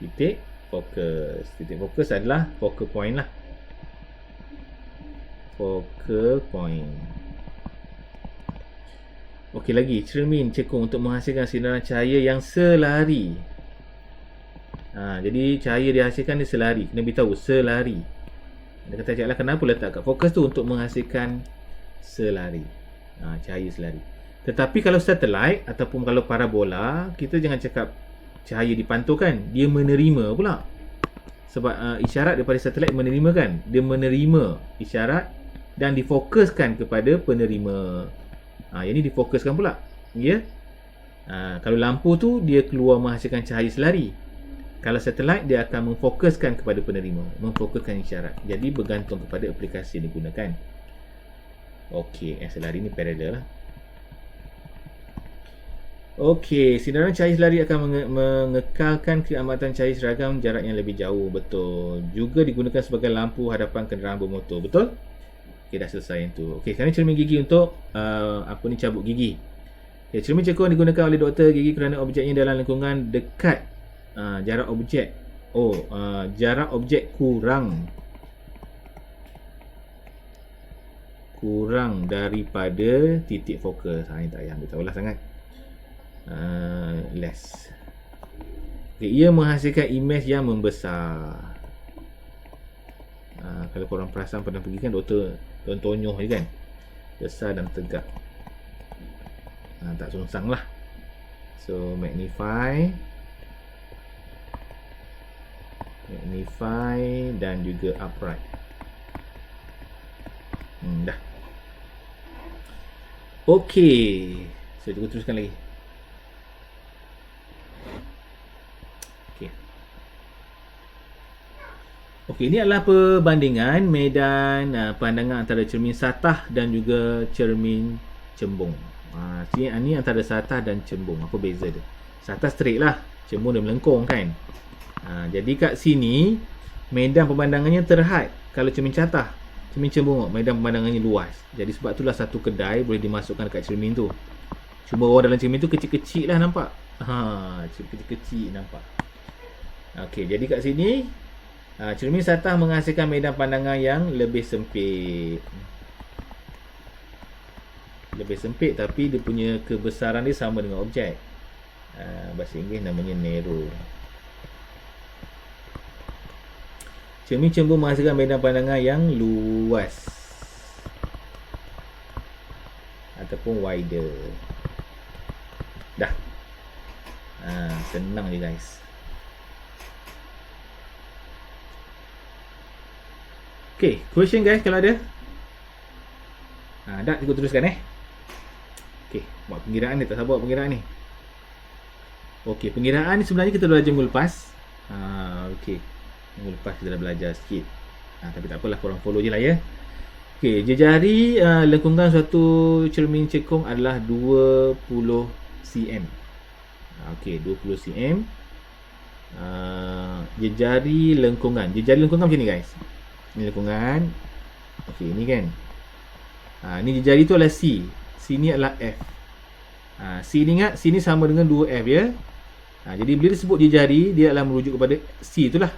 Titik fokus. Titik fokus adalah focal point lah. Focal point. Okey, lagi cermin cekung untuk menghasilkan sinaran cahaya yang selari. Jadi cahaya dihasilkan dia selari. Kena beritahu selari. Dia kata cakap lah, kenapa letak kat fokus tu? Untuk menghasilkan selari. Cahaya selari. Tetapi kalau satellite ataupun kalau parabola, kita jangan cakap cahaya dipantulkan, dia menerima pula. Sebab isyarat daripada satelit menerima kan. Dia menerima isyarat dan difokuskan kepada penerima. Yang ni difokuskan pula. Ya. Kalau lampu tu dia keluar menghasilkan cahaya selari. Kalau satelit dia akan memfokuskan kepada penerima, memfokuskan isyarat. Jadi bergantung kepada aplikasi yang digunakan. Okey, yang selari ni parallel lah. Okey, sinaran cahaya selari akan mengekalkan keamatan cahaya seragam jarak yang lebih jauh. Betul. Juga digunakan sebagai lampu hadapan kenderaan bermotor. Betul? Okey, dah selesai yang tu. Okey, sekarang cermin gigi untuk cabut gigi. Okey, cermin cekung digunakan oleh doktor gigi kerana objeknya dalam lingkungan dekat jarak objek. Jarak objek kurang daripada titik fokus. Ini tak payah ambil tahulah sangat. Less. Okay, ia menghasilkan imej yang membesar. Kalau korang perasan pernah pergi kan, doktor tonyoh je kan, besar dan tegak. Tak sungsang lah. So magnify dan juga upright. Dah. Okey, so kita teruskan lagi. Okey, ini adalah perbandingan medan pandangan antara cermin satah dan juga cermin cembung. Ini antara satah dan cembung. Apa beza dia? Satah straight lah, cembung dia melengkung kan. Jadi kat sini medan pemandangannya terhad. Kalau cermin catah, cermin cembung, medan pemandangannya luas. Jadi sebab itulah satu kedai boleh dimasukkan dekat cermin tu. Cuma orang dalam cermin tu kecil-kecil lah nampak. Kecil-kecil nampak. Okey, jadi kat sini cermin satah menghasilkan medan pandangan yang lebih sempit. Lebih sempit tapi dia punya kebesaran dia sama dengan objek. Bahasa Inggeris namanya narrow. Cermin cembung menghasilkan medan pandangan yang luas ataupun wider. Dah. Senang je guys. Okay, question guys kalau ada. Dah, kita teruskan Okay, buat pengiraan ni, tak sabar buat pengiraan ni. Okay, pengiraan ni sebenarnya kita dah belajar minggu lepas. Okay, minggu lepas kita dah belajar sikit. Tapi tak apalah, korang follow je lah ya. Okay, jejari lengkungan suatu cermin cekung adalah 20 cm. Okay, 20 cm. Jejari lengkungan macam ni guys. Ni lengkungan. Okey, ni kan. Ni jari tu adalah C. Sini adalah F. C ni ingat, C ni sama dengan 2F ya. Jadi bila disebut jari, dia adalah merujuk kepada C itulah.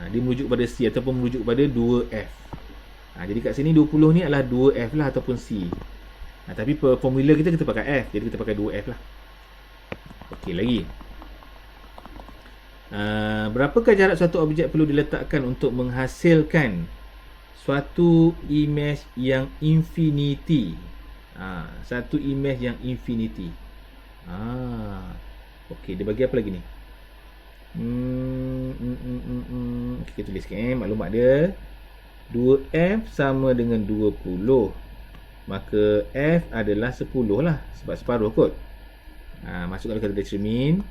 Dia merujuk kepada C ataupun merujuk kepada 2F. Jadi kat sini 20 ni adalah 2F lah ataupun C. Tapi formula kita pakai F. Jadi kita pakai 2F lah. Okey, lagi. Berapakah jarak suatu objek perlu diletakkan untuk menghasilkan suatu image yang infinity? Satu image yang infinity. Okey, dia bagi apa lagi ni? Kita tuliskan maklumat dia. 2F sama dengan 20. Maka F adalah 10 lah. Sebab separuh kot. Masukkan kata determine.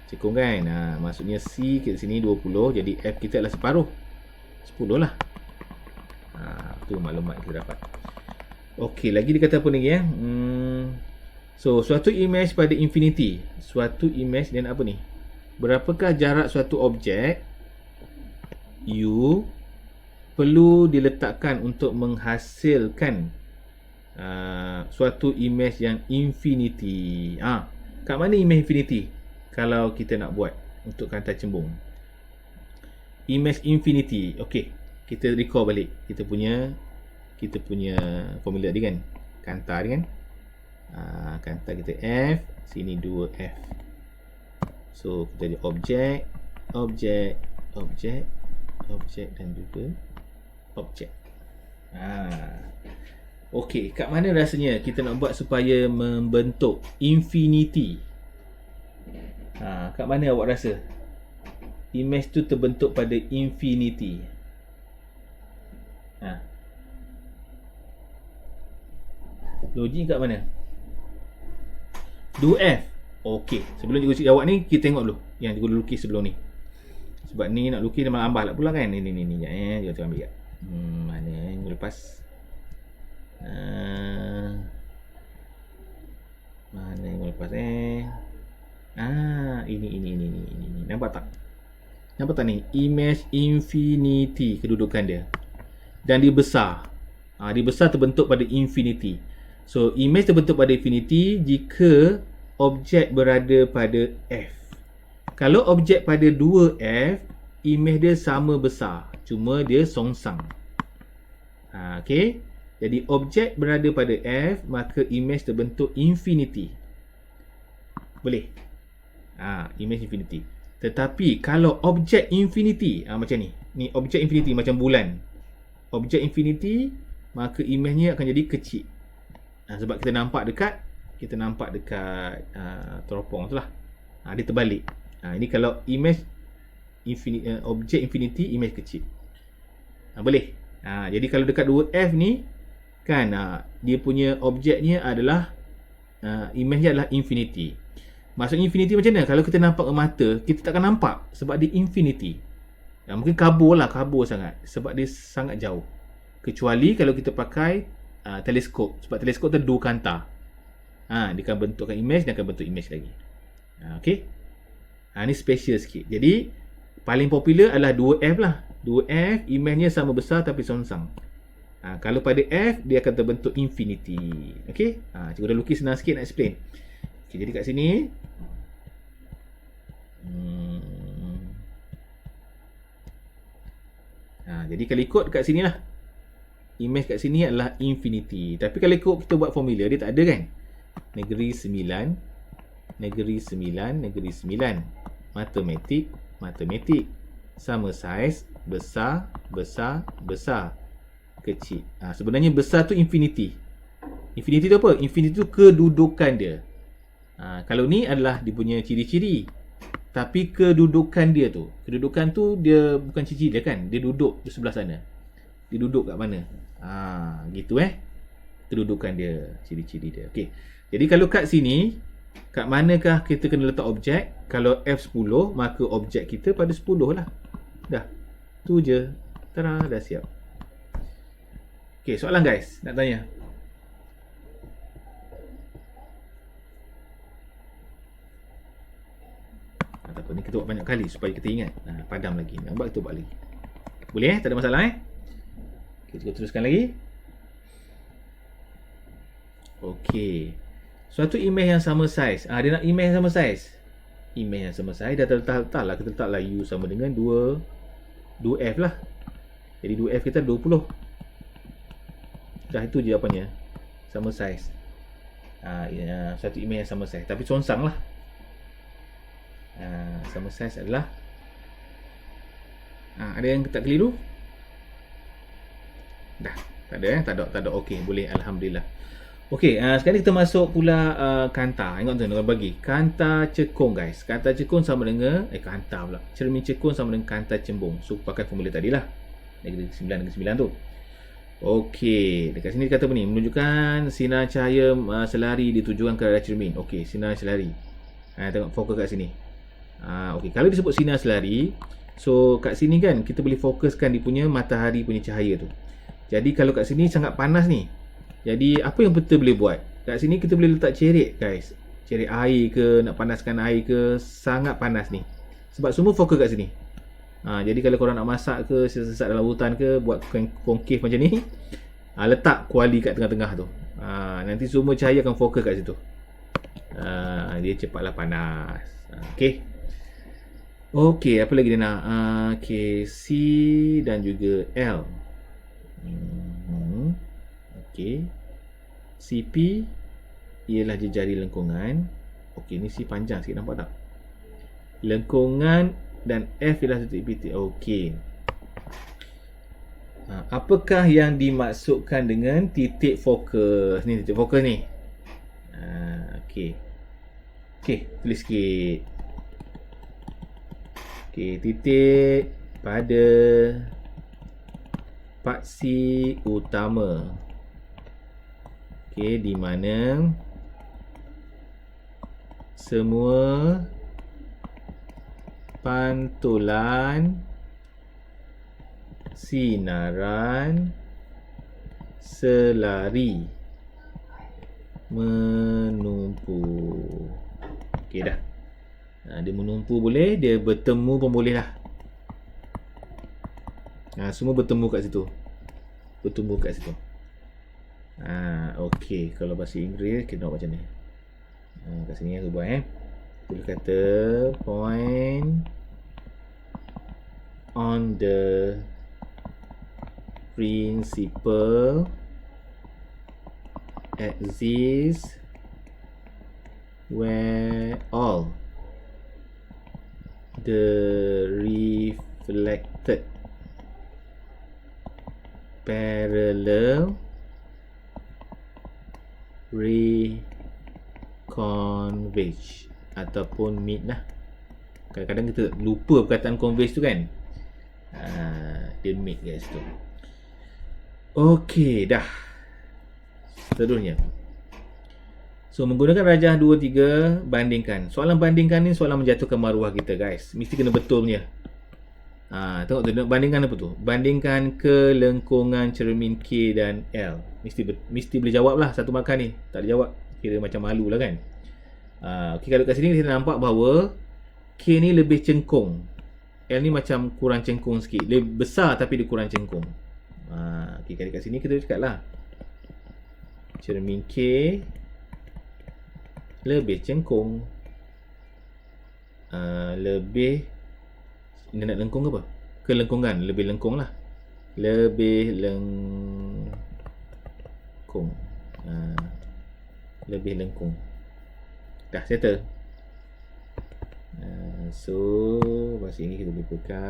Cikung kan. Maksudnya C kat sini 20. Jadi F kita adalah separuh. 10 lah. Tu maklumat kita dapat. Okey, lagi dia kata apa lagi ya? So, suatu image pada infinity. Suatu image dan apa ni? Berapakah jarak suatu objek U perlu diletakkan untuk menghasilkan suatu image yang infinity? Kat mana image infinity? Kalau kita nak buat untuk kanta cembung. Image infinity. Okey, kita recall balik kita punya formula tadi kan. Kanta tadi kan. Kanta kita F, sini 2F. So kita ada objek dan juga objek. Okey, kat mana rasanya kita nak buat supaya membentuk infinity? Kat mana awak rasa image tu terbentuk pada infinity? Logik kat mana? 2F. Okey, sebelum cikgu cik jawab ni, kita tengok dulu yang cikgu lukis sebelum ni. Sebab ni nak lukis memang ambah lah pula kan. Ni sekejap cikgu ambil kat. Mana yang lepas? Mana yang lepas ini. Nampak tak? Nampak tak ni? Image infinity kedudukan dia. Dan dia besar. Dia besar terbentuk pada infinity. So, image terbentuk pada infinity jika objek berada pada F. Kalau objek pada 2F, image dia sama besar. Cuma dia songsang. Okey. Jadi, objek berada pada F, maka image terbentuk infinity. Boleh? Image infinity. Tetapi, kalau objek infinity, macam ni. Ni objek infinity macam bulan. Objek infinity, maka image-nya akan jadi kecil. Sebab kita nampak dekat teropong tu lah. Dia terbalik. Ini kalau image objek infinity, image kecil. Boleh. Jadi kalau dekat 2F ni kan, dia punya objeknya adalah image-nya adalah infinity. Maksudnya infinity macam mana? Kalau kita nampak dengan mata, kita takkan nampak sebab dia infinity. Mungkin kabur sangat sebab dia sangat jauh. Kecuali kalau kita pakai teleskop. Sebab teleskop tu dua kanta. Dia akan bentukkan image dan akan bentuk image lagi. Okey. Ni special sikit. Jadi paling popular adalah 2F lah. 2F image-nya sama besar tapi songsang. Kalau pada F dia akan terbentuk infinity. Okey. Cikgu dah lukis senang sikit nak explain. Okay, jadi kat sini jadi kalau ikut kat sini lah, image kat sini adalah infinity. Tapi kalau ikut kita buat formula, dia tak ada kan. Negeri 9 matematik sama saiz, besar, kecil. Sebenarnya besar tu infinity. Infinity tu apa? Infinity tu kedudukan dia. Kalau ni adalah dia punya ciri-ciri. Tapi kedudukan dia tu, dia bukan ciri dia kan. Dia duduk di sebelah sana. Dia duduk kat mana? Gitu kedudukan dia, ciri-ciri dia. Okey. Jadi kalau kat sini, kat manakah kita kena letak objek? Kalau F10, maka objek kita pada 10 lah. Dah. Tu je. Tada, dah siap. Okey, soalan guys, nak tanya. Tak apa, ni kita buat banyak kali supaya kita ingat. Padam lagi. Nampak kita buat lagi. Boleh tak ada masalah Kita teruskan lagi. Okey. Suatu image yang sama saiz. Dia nak image yang sama saiz. Image yang sama saiz dah letak lah. Kita letaklah U sama dengan 2F lah. Jadi 2F kita 20. Dah itu je apanya. Sama saiz. Satu imej yang sama saiz, tapi songsang lah. Sama saiz adalah ada yang tak keliru? Dah, tak ada. Okey, boleh, alhamdulillah. Okey, sekarang kita masuk pula kanta. Ingat tuan, orang bagi kanta cekung guys. Kanta cekung sama dengan kanta pula. Cermin cekung sama dengan kanta cembung. So pakai formula tadilah. Negatif 9 dengan 9 tu. Okey, dekat sini kata apa ni? Menunjukkan sinar cahaya selari ditujukan ke arah cermin. Okey, sinar selari. Tengok fokus kat sini. Okey, kalau disebut sinar selari, so kat sini kan kita boleh fokuskan dia punya matahari punya cahaya tu. Jadi kalau kat sini sangat panas ni. Jadi apa yang kita boleh buat? Kat sini kita boleh letak cerit guys. Cerit air ke, nak panaskan air ke, sangat panas ni. Sebab semua fokus kat sini. Jadi kalau korang nak masak ke, sesat dalam hutan ke, buat kongkif macam ni, letak kuali kat tengah-tengah tu. Nanti semua cahaya akan fokus kat situ. Dia cepatlah panas. Okey. Okey, apa lagi dia nak? Okey, C dan juga L. Okey. CP ialah jejari lengkungan. Okey, ni C panjang sikit, nampak tak? Lengkungan dan F ialah titik-titik. Okey. Apakah yang dimaksudkan dengan titik fokus? Ni titik fokus ni. Okey. Okey, tulis sikit. Okey, titik pada paksi utama. Okey, di mana semua pantulan sinaran selari menumpu. Okey dah. Dia menumpu boleh, dia bertemu pun boleh lah. Semua bertemu kat situ. Bertemu kat situ. Okey, kalau bahasa Inggeris kita nak macam ni. Kat sini aku buat Boleh kata point on the principle exists where all the reflected parallel ray converge ataupun meet lah. Kadang-kadang kita lupa perkataan converge tu kan. Dia meet kat situ. Okey, dah. Seterusnya. So, menggunakan rajah 2, 3, bandingkan. Soalan bandingkan ni soalan menjatuhkan maruah kita guys. Mesti kena betul punya. Tengok tu, bandingkan apa tu? Bandingkan kelengkungan cermin K dan L. Mesti boleh jawab lah satu markah ni. Tak boleh jawab, kira macam malu lah kan. Okey, kalau kat sini kita nampak bahawa K ni lebih cengkung, L ni macam kurang cengkung sikit. Lebih besar tapi dia kurang cengkung. Okey, kat sini kita cakap lah cermin K lebih cengkung, lebih, ini nak lengkung ke apa? Kelengkungan, lebih lengkung lah. Lebih lengkung. Lebih lengkung. Dah settle. So bahasa ini kita boleh buka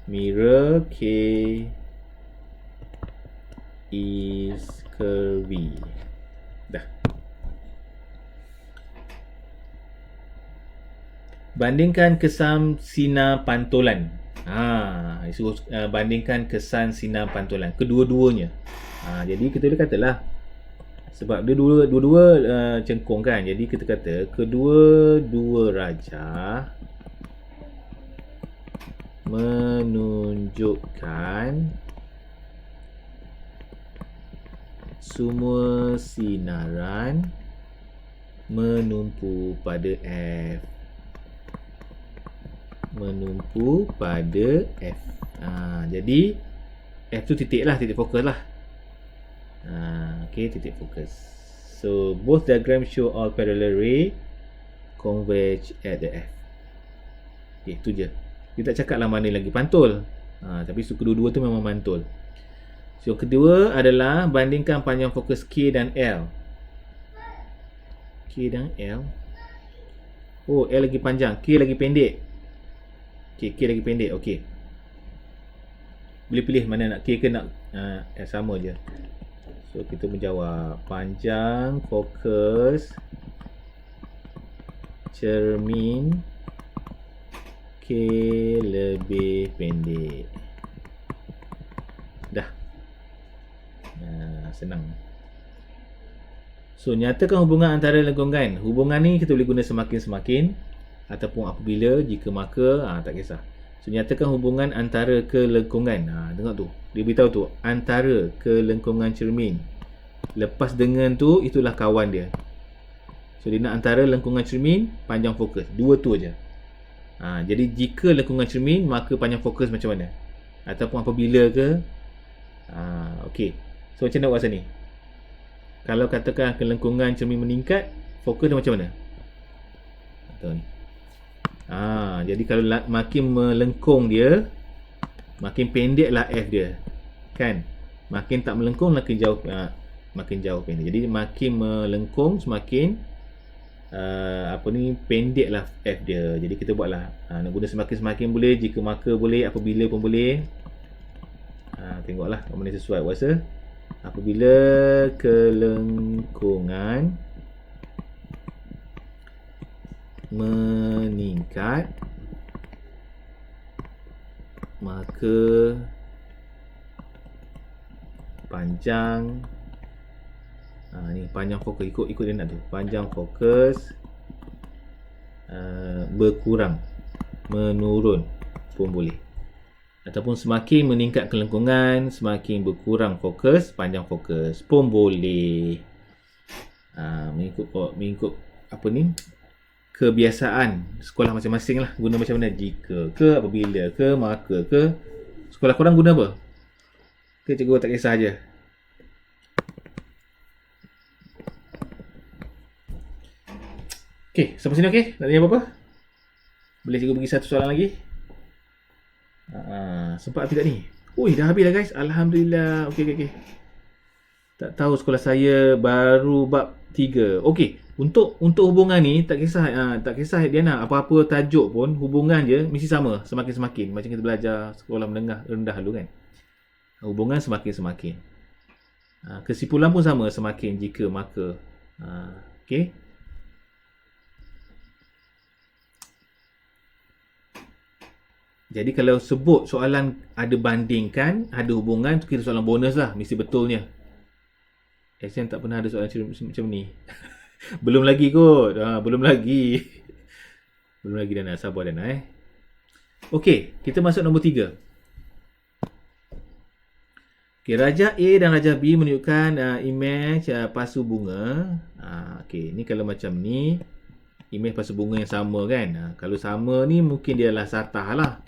mirror K is curvy. Dah. Bandingkan kesan sinar pantulan. Bandingkan kesan sinar pantulan kedua-duanya. Jadi kita boleh katalah, sebab dia dua-dua cengkung kan. Jadi kita kata kedua-dua rajah menunjukkan semua sinaran menumpu pada F. Menumpu pada F. Jadi F tu titik lah, titik fokus lah. Okay, titik fokus. So both diagrams show all parallel ray converge at the F. Okay, tu je. Dia tak cakap lah mana lagi pantul. Tapi so kedua-dua tu memang mantul. So kedua adalah bandingkan panjang fokus K dan L. K dan L. Oh, L lagi panjang, K lagi pendek. K lagi pendek. Okey. Boleh pilih mana nak K ke nak sama je. So kita menjawab panjang fokus cermin K lebih pendek. Dah. Senang. So nyatakan hubungan antara lengkungan. Hubungan ni kita boleh guna semakin-semakin ataupun apabila, jika maka, tak kisah. So nyatakan hubungan antara kelengkungan. Tengok tu, dia beritahu tu antara kelengkungan cermin. Lepas dengan tu, itulah kawan dia. So dia nak antara lengkungan cermin, panjang fokus. Dua tu aja. Jadi jika lengkungan cermin, maka panjang fokus macam mana? Ataupun apabila ke? Okey. So macam mana buat ni? Kalau katakan kelengkungan cermin meningkat, fokus dia macam mana? Betul ni. Jadi kalau makin melengkung dia, makin pendeklah F dia. Kan? Makin tak melengkung, makin jauh pendek. Jadi makin melengkung, semakin pendeklah F dia. Jadi kita buatlah nak guna semakin-semakin boleh, jika maka boleh, apabila pun boleh. Tengoklah mana sesuai. Rasa apabila kelengkungan meningkat, maka panjang ni panjang fokus, ikut dia nak tu, panjang fokus berkurang, menurun pun boleh. Ataupun semakin meningkat kelengkungan, semakin berkurang fokus, panjang fokus pun boleh. Mengikut kebiasaan sekolah masing-masing lah. Guna macam mana, jika ke, apabila ke, maka ke. Sekolah korang guna apa? Ke cikgu tak kisah je? Okey, sampai sini okey? Nak tanya apa-apa? Boleh cikgu bagi satu soalan lagi? Sempat tidak ni? Dah habis lah guys. Alhamdulillah. Okey. Tak tahu sekolah saya baru bab 3. Okey, untuk hubungan ni tak kisah dia nak apa-apa tajuk pun, hubungan je mesti sama, semakin-semakin. Macam kita belajar sekolah menengah rendah dulu kan. Hubungan semakin-semakin. Kesimpulan pun sama, semakin, jika, maka. Okey. Jadi kalau sebut soalan ada bandingkan, ada hubungan, tu kira soalan bonus lah, mesti betulnya. Exam tak pernah ada soalan macam ni. Belum lagi kot. Belum lagi Dana. Sabar Dana. Okey, kita masuk nombor 3. Okey, Raja A dan Raja B menunjukkan imej pasu bunga. Okey, ni kalau macam ni, imej pasu bunga yang sama kan. Kalau sama ni mungkin dia adalah satah lah.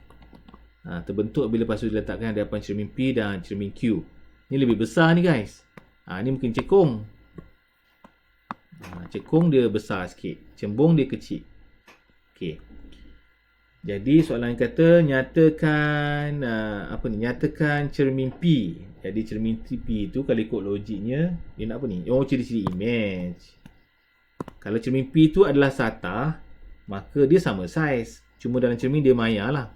Terbentuk bila pasu diletakkan di hadapan cermin P dan cermin Q. Ni lebih besar ni guys. Ni mungkin cekung. Cekung dia besar sikit, cembung dia kecil. Okey. Jadi soalan yang kata nyatakan nyatakan cermin P. Jadi cermin P tu kalau ikut logiknya dia nak apa ni? Ciri-ciri image. Kalau cermin P tu adalah satah, maka dia sama saiz. Cuma dalam cermin dia maya lah.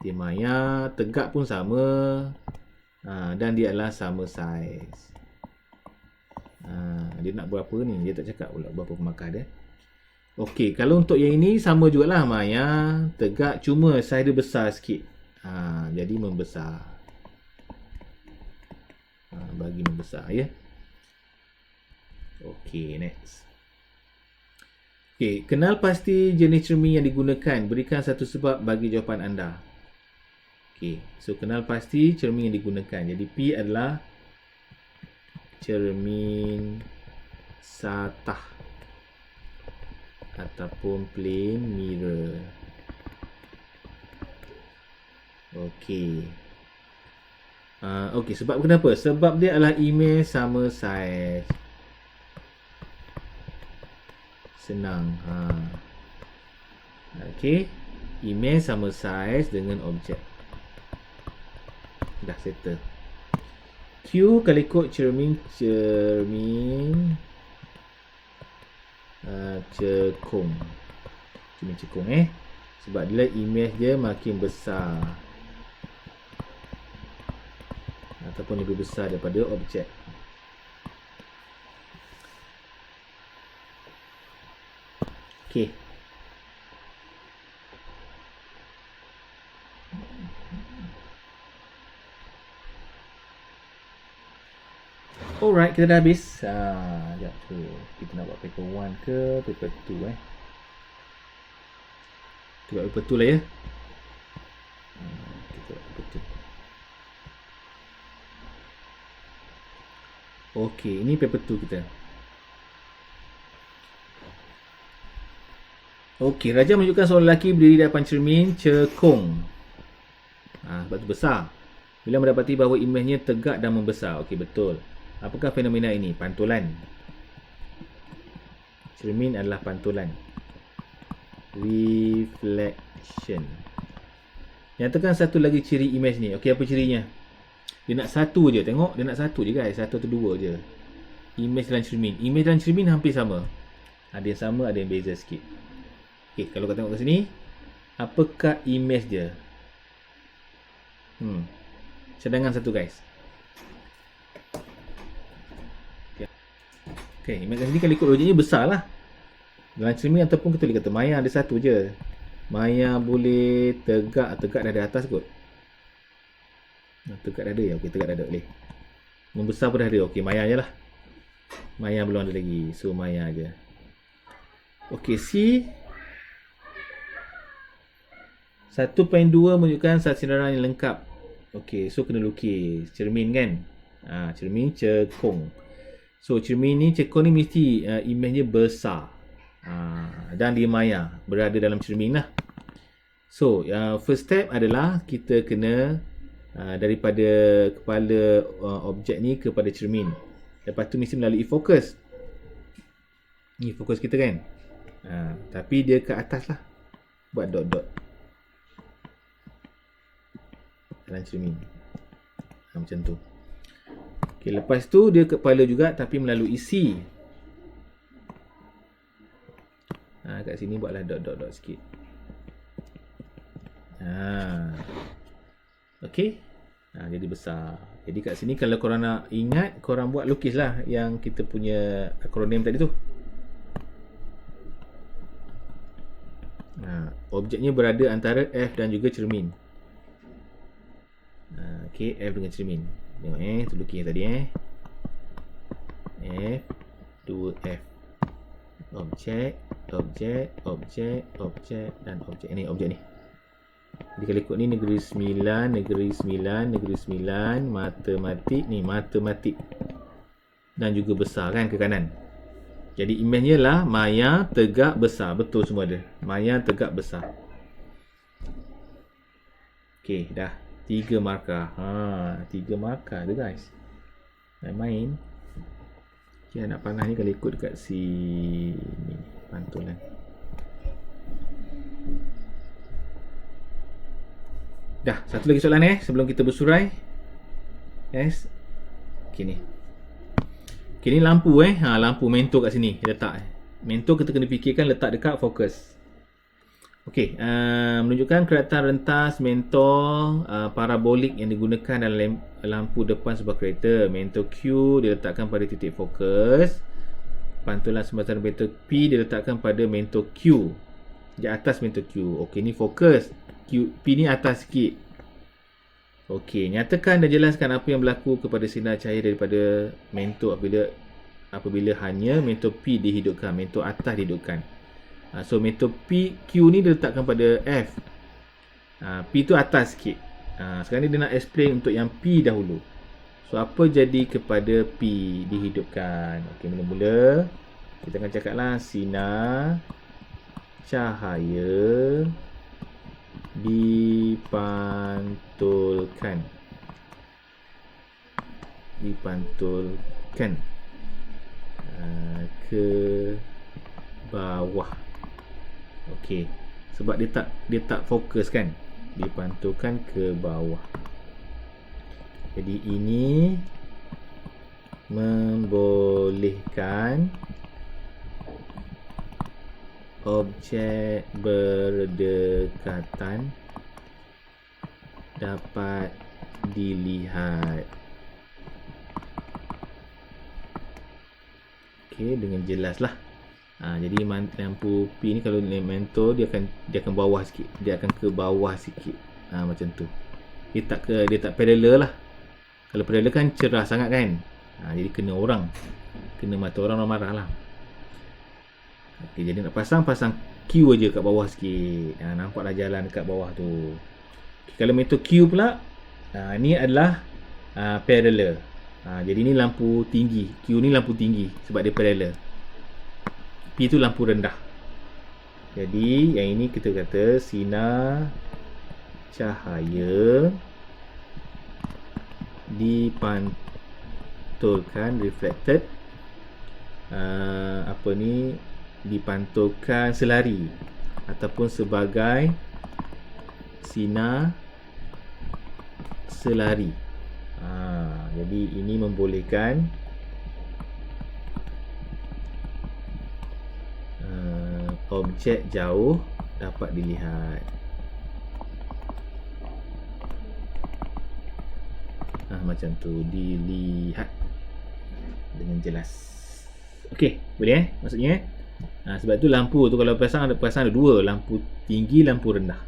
Dia maya, tegak pun sama. Dan dia adalah sama saiz. Dia nak berapa ni? Dia tak cakap pula berapa pemakan dia. Okey, kalau untuk yang ini sama jugalah, maya, tegak, cuma saiz dia besar sikit. Jadi membesar. Bagi membesar ya. Okey, next. Okey, kenal pasti jenis cermin yang digunakan. Berikan satu sebab bagi jawapan anda. Okey, so kenal pasti cermin yang digunakan. Jadi P adalah cermin satah ataupun plane mirror. Okey. Okey, sebab kenapa? Sebab dia adalah imej sama saiz. Senang. Okey, imej sama saiz dengan objek. Dah settle. Q kalau ikut cermin cekung. Cermin cekung sebab dia imej dia makin besar ataupun lebih besar daripada objek. Okey. Alright, kita dah habis. Sekejap tu. Kita nak buat paper 1 ke paper 2 Kita buat paper 2 lah ya. Kita buat paper 2. Okey, ini paper 2 kita. Okey, Raja menunjukkan seorang lelaki berdiri di hadapan cermin cekung. Sebab tu besar. Bila mendapati bahawa imejnya tegak dan membesar. Okey, betul. Apakah fenomena ini? Pantulan. Cermin adalah pantulan. Reflection. Nyatakan satu lagi ciri imej ni. Okey, apa cirinya? Dia nak satu je. Tengok, dia nak satu je guys. Satu atau dua je. Imej dalam cermin. Imej dalam cermin hampir sama. Ada yang sama, ada yang beza sikit. Okey, kalau kau tengok ke sini, apakah imej dia? Cadangan satu guys. Okey, imej kat sini kalau ikut logiknya besar lah. Dalam cermin ataupun kita boleh kata maya ada satu je. Maya boleh tegak dah ada atas kot. Tegak dah ada ya. Okey, tegak dah ada boleh. Membesar pun dah ada. Okey, maya je lah. Maya belum ada lagi. So maya je. Okey, C 1.2 menunjukkan sat sinaran yang lengkap. Okey, so kena lukis cermin kan. Cermin cekung. So cermin ni, cekung ni mesti imejnya besar. Dan dia maya, berada dalam cermin lah. So first step adalah kita kena daripada kepala objek ni kepada cermin. Lepas tu mesti melalui fokus. Ni fokus kita kan. Tapi dia ke atas lah. Buat dot-dot dalam cermin. Macam tu. Okay, lepas tu dia kepala juga tapi melalui C. Kat sini buatlah dot-dot sikit. Okay. Jadi besar. Jadi kat sini kalau korang nak ingat, korang buat lukis lah yang kita punya akronim tadi tu. Objeknya berada antara F dan juga cermin. Okay, F dengan cermin. Tengok tu lukis tadi F 2F. Objek dan objek ni, objek ni. Jadi kalau ikut ni negeri 9, matematik ni, matematik. Dan juga besar kan ke kanan. Jadi imejnya lah maya tegak besar. Betul semua ada. Maya tegak besar. Okey, dah 3 markah. 3 markah tu guys. Main-main. Okay, nak panah ni kalau ikut dekat sini pantulan. Dah, satu lagi soalan sebelum kita bersurai. Guys. Okey ni. Okey ni lampu lampu mentor kat sini letak. Mentor kita kena fikirkan letak dekat fokus. Okey, menunjukkan keratan rentas mentor parabolik yang digunakan dalam lampu depan sebuah kereta. Mentor Q diletakkan pada titik fokus. Pantulan sementara mentor P diletakkan pada mentor Q. Di atas mentor Q. Okey, ni fokus. P ni atas sikit. Okey, nyatakan dan jelaskan apa yang berlaku kepada sinar cahaya daripada mentor apabila hanya mentor P dihidupkan, mentor atas dihidupkan. So mentor Q ni diletakkan pada F. P tu atas sikit. Sekarang ni dia nak explain untuk yang P dahulu. So apa jadi kepada P dihidupkan? Okey, mula-mula kita akan cakap lah sinar cahaya dipantulkan ke bawah. Okey, sebab dia tak fokus kan, dipantulkan ke bawah. Jadi ini membolehkan objek berdekatan dapat dilihat. Okey, dengan jelas lah. Jadi lampu P ni kalau mentor dia akan bawah sikit, dia akan ke bawah sikit. Macam tu. Dia tak parallel lah. Kalau parallel kan cerah sangat kan. Jadi kena mata orang marah lah. Okey, jadi nak pasang Q aja kat bawah sikit. Nampaklah jalan dekat bawah tu. Okay, kalau metode Q pula, ni adalah parallel. Jadi ni lampu tinggi. Q ni lampu tinggi sebab dia parallel. P tu lampu rendah. Jadi yang ini kita kata sinar cahaya dipantulkan, reflected, dipantulkan selari ataupun sebagai sinar selari. Jadi ini membolehkan objek jauh dapat dilihat. Macam tu, dilihat dengan jelas. Okey, boleh maksudnya. Sebab tu lampu tu kalau pasang ada dua, lampu tinggi, lampu rendah.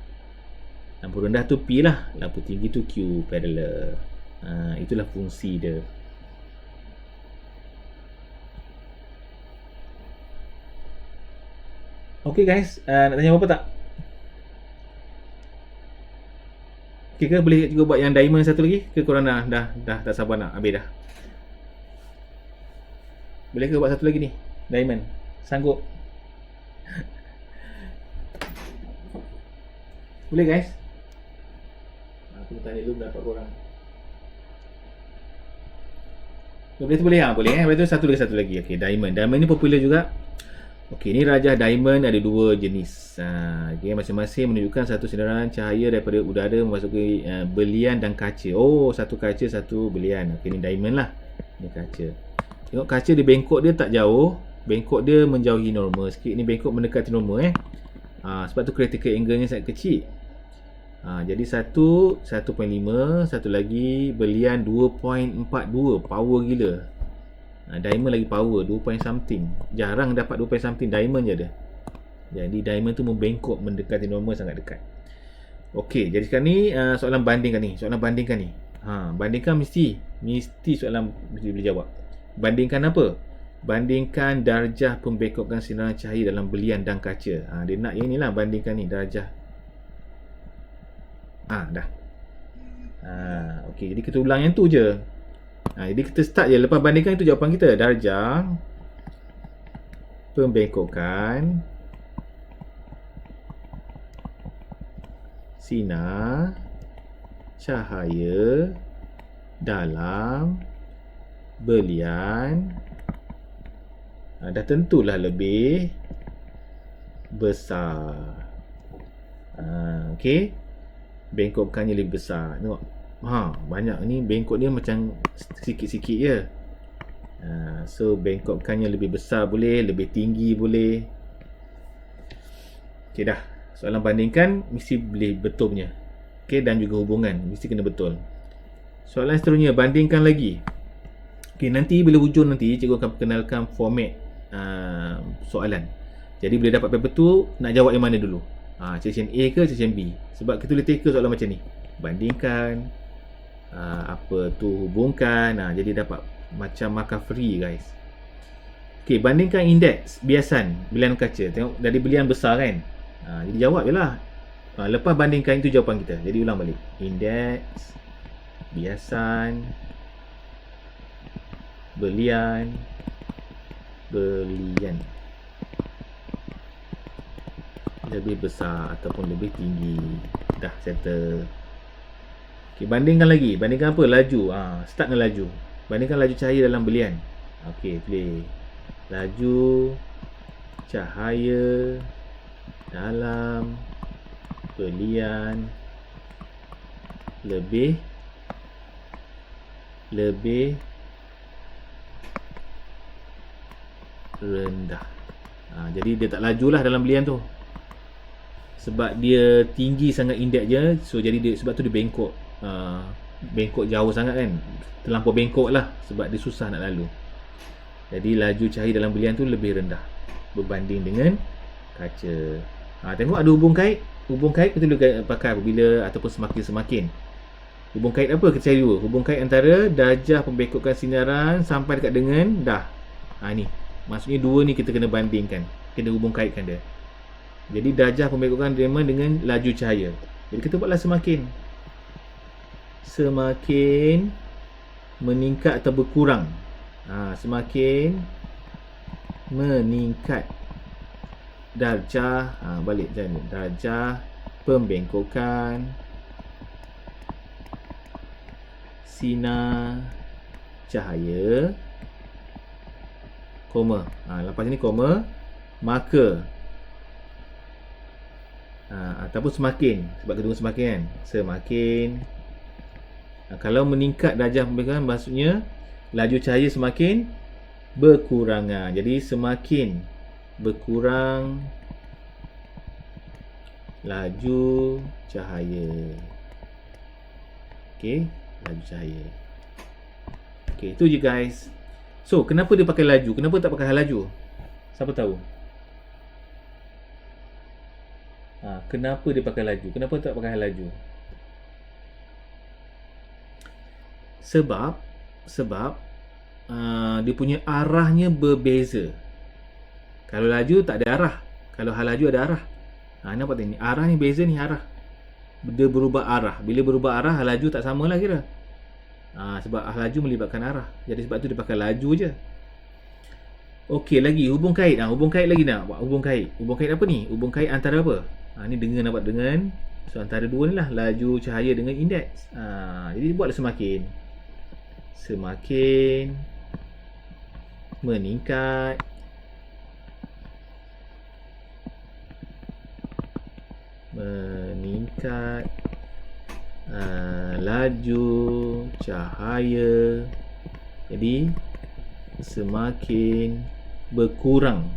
Lampu rendah tu P lah, lampu tinggi tu Q, parallel. Itulah fungsi dia. Okey guys, nak tanya apa tak? Okey ke, boleh juga buat yang diamond satu lagi ke korang dah tak sabar nak habis dah? Boleh ke buat satu lagi ni? Diamond. Sanggup? Boleh guys? Aku tanya dulu berapa korang. Boleh tu boleh boleh Lepas tu satu lagi. Okey, diamond. Diamond ni popular juga. Okey, ni rajah diamond ada dua jenis. Okey, masing-masing menunjukkan satu sinaran cahaya daripada udara memasuki belian dan kaca. Oh, satu kaca, satu belian. Okey, ni diamond lah. Ni kaca. Tengok kaca dia, bengkok dia tak jauh. Bengkok dia menjauhi normal sikit. Ni bengkok mendekati normal sebab tu critical angle-nya sangat kecil. Jadi 1.5, satu lagi belian 2.42, power gila. Diamond lagi power 2 point something. Jarang dapat 2 point something, diamond je ada. Jadi diamond tu membengkok mendekati normal sangat dekat. Okey, jadi sekarang ni soalan bandingkan ni. Bandingkan mesti soalan mesti boleh jawab. Bandingkan apa? Bandingkan darjah pembengkokan sinaran cahaya dalam belian dan kaca. Dia nak yang ni lah, bandingkan ni darjah. Dah. Okey, jadi kita ulang yang tu je. Jadi kita start je. Lepas bandingkan itu jawapan kita. Darjah pembengkokan sinar cahaya dalam belian dah tentulah lebih besar. Okey, bengkokannya lebih besar. Tengok, banyak ni bengkok dia macam sikit-sikit je. So bengkokannya lebih besar boleh, lebih tinggi boleh. Okey dah. Soalan bandingkan mesti boleh betul punya. Okey, dan juga hubungan mesti kena betul. Soalan seterusnya, bandingkan lagi. Okey, nanti bila hujung nanti cikgu akan perkenalkan format soalan. Jadi bila dapat paper tu, nak jawab yang mana dulu? Section A ke section B? Sebab kita boleh teka soalan macam ni. Bandingkan, hubungkan. Jadi dapat macam markah free guys. Okey, bandingkan indeks biasan belian kaca. Tengok dari belian besar kan. Jadi jawab je lah. Lepas bandingkan itu jawapan kita. Jadi ulang balik. Indeks biasan belian lebih besar ataupun lebih tinggi. Dah settle. Okey, bandingkan lagi. Bandingkan apa? Laju. Start dengan laju. Bandingkan laju cahaya dalam belian. Okey, play. Laju cahaya dalam belian lebih rendah. Jadi dia tak lajulah dalam belian tu. Sebab dia tinggi sangat indeks dia, so jadi dia, sebab tu dia bengkok. Bengkok jauh sangat kan. Terlampau bengkok lah sebab dia susah nak lalu. Jadi laju cahaya dalam belian tu lebih rendah berbanding dengan kaca. Tengok ada hubung kait. Hubung kait kita boleh pakai apabila ataupun semakin-semakin. Hubung kait apa? Kita cari dulu. Hubung kait antara darjah pembengkokan sinaran sampai dekat dengan dah. Ni. Maksudnya dua ni kita kena bandingkan. Kena hubung kaitkan dia. Jadi darjah pembengkokan Raman dengan laju cahaya. Jadi kita buatlah semakin meningkat atau berkurang. Semakin meningkat darjah, balik macam ni, darjah pembengkokan sinar cahaya, koma. Lepas ni koma, maka ataupun semakin, sebab kedua semakin kan, semakin kalau meningkat darjah pembengkokan maksudnya laju cahaya semakin berkurangan. Jadi semakin berkurang laju cahaya. Okey, laju cahaya. Okey, itu je guys. So, kenapa dia pakai laju? Kenapa tak pakai hal laju? Siapa tahu? Kenapa dia pakai laju? Kenapa tak pakai hal laju? Sebab dia punya arahnya berbeza. Kalau laju tak ada arah. Kalau hal laju ada arah. Nampak tak ni? Arah ni beza ni arah. Dia berubah arah. Bila berubah arah, hal laju tak sama lah kira. Sebab hal laju melibatkan arah. Jadi sebab tu dia pakai laju je. Okey, lagi hubung kait. Hubung kait lagi nak buat hubung kait. Hubung kait apa ni? Hubung kait antara apa? Ni dengan nampak dengan. So antara dua ni lah, laju cahaya dengan indeks. Jadi buatlah semakin meningkat laju cahaya, jadi semakin berkurang,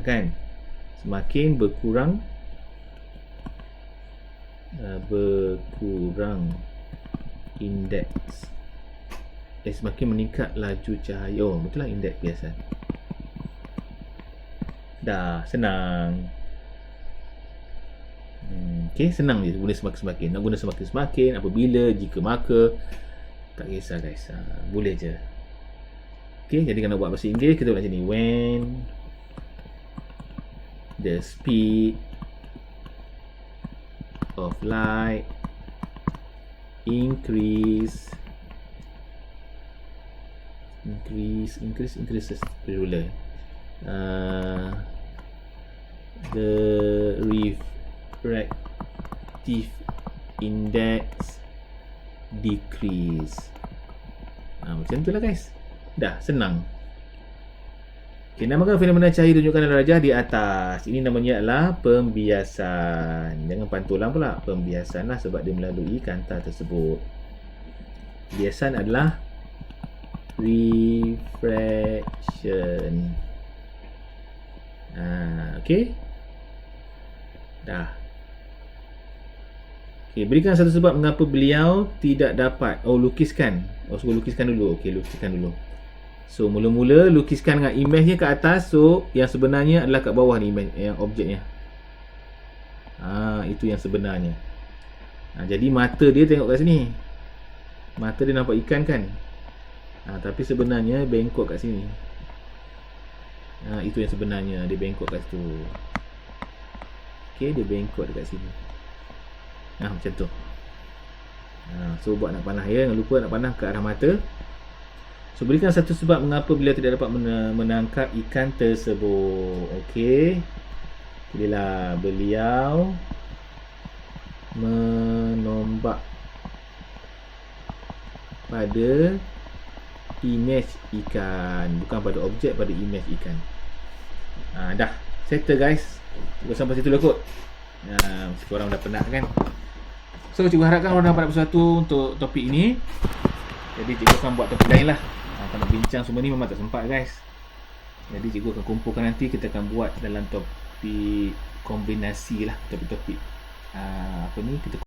kan, semakin berkurang indeks, semakin meningkat laju cahaya. Betul lah, indeks biasa. Dah, senang. Okay, senang je guna semakin-semakin. Nak guna semakin-semakin, apabila, jika, maka, tak kisah guys. Boleh je. Okay, jadi kalau nak buat bahasa Inggeris, kita buat macam ni. When the speed of light increases ruler, the refractive index decrease. Macam tu lah guys. Dah, senang. Okay, namakan fenomena cahaya tunjukkan darjah di atas. Ini namanya adalah pembiasan. Jangan pantulan pula. Pembiasan lah, sebab dia melalui kanta tersebut. Biasan adalah refraction. Okay. Dah. Okay, berikan satu sebab mengapa beliau tidak dapat. Lukiskan. Suruh lukiskan dulu. Okay, lukiskan dulu. So, mula-mula lukiskan dengan image-nya ke atas. So, yang sebenarnya adalah kat bawah ni image, yang objeknya. Itu yang sebenarnya. Jadi mata dia tengok kat sini. Mata dia nampak ikan kan? Tapi sebenarnya bengkok kat sini. Itu yang sebenarnya. Dia bengkok kat situ. Okay, dia bengkok dekat sini. Macam tu. So buat nak panah ya. Jangan lupa nak panah ke arah mata. So berikan satu sebab mengapa beliau tidak dapat menangkap ikan tersebut. Okay, bila beliau menombak pada image ikan, bukan pada objek, pada image ikan. Dah settle guys. Cuba sampai situ lah kot. Mesti korang dah penat kan. So cikgu harapkan korang dapat sesuatu untuk topik ini. Jadi cikgu akan buat topik lain lah. Kalau nak bincang semua ni memang tak sempat guys. Jadi cikgu akan kumpulkan nanti, kita akan buat dalam topik kombinasi lah, topik-topik apa ni kita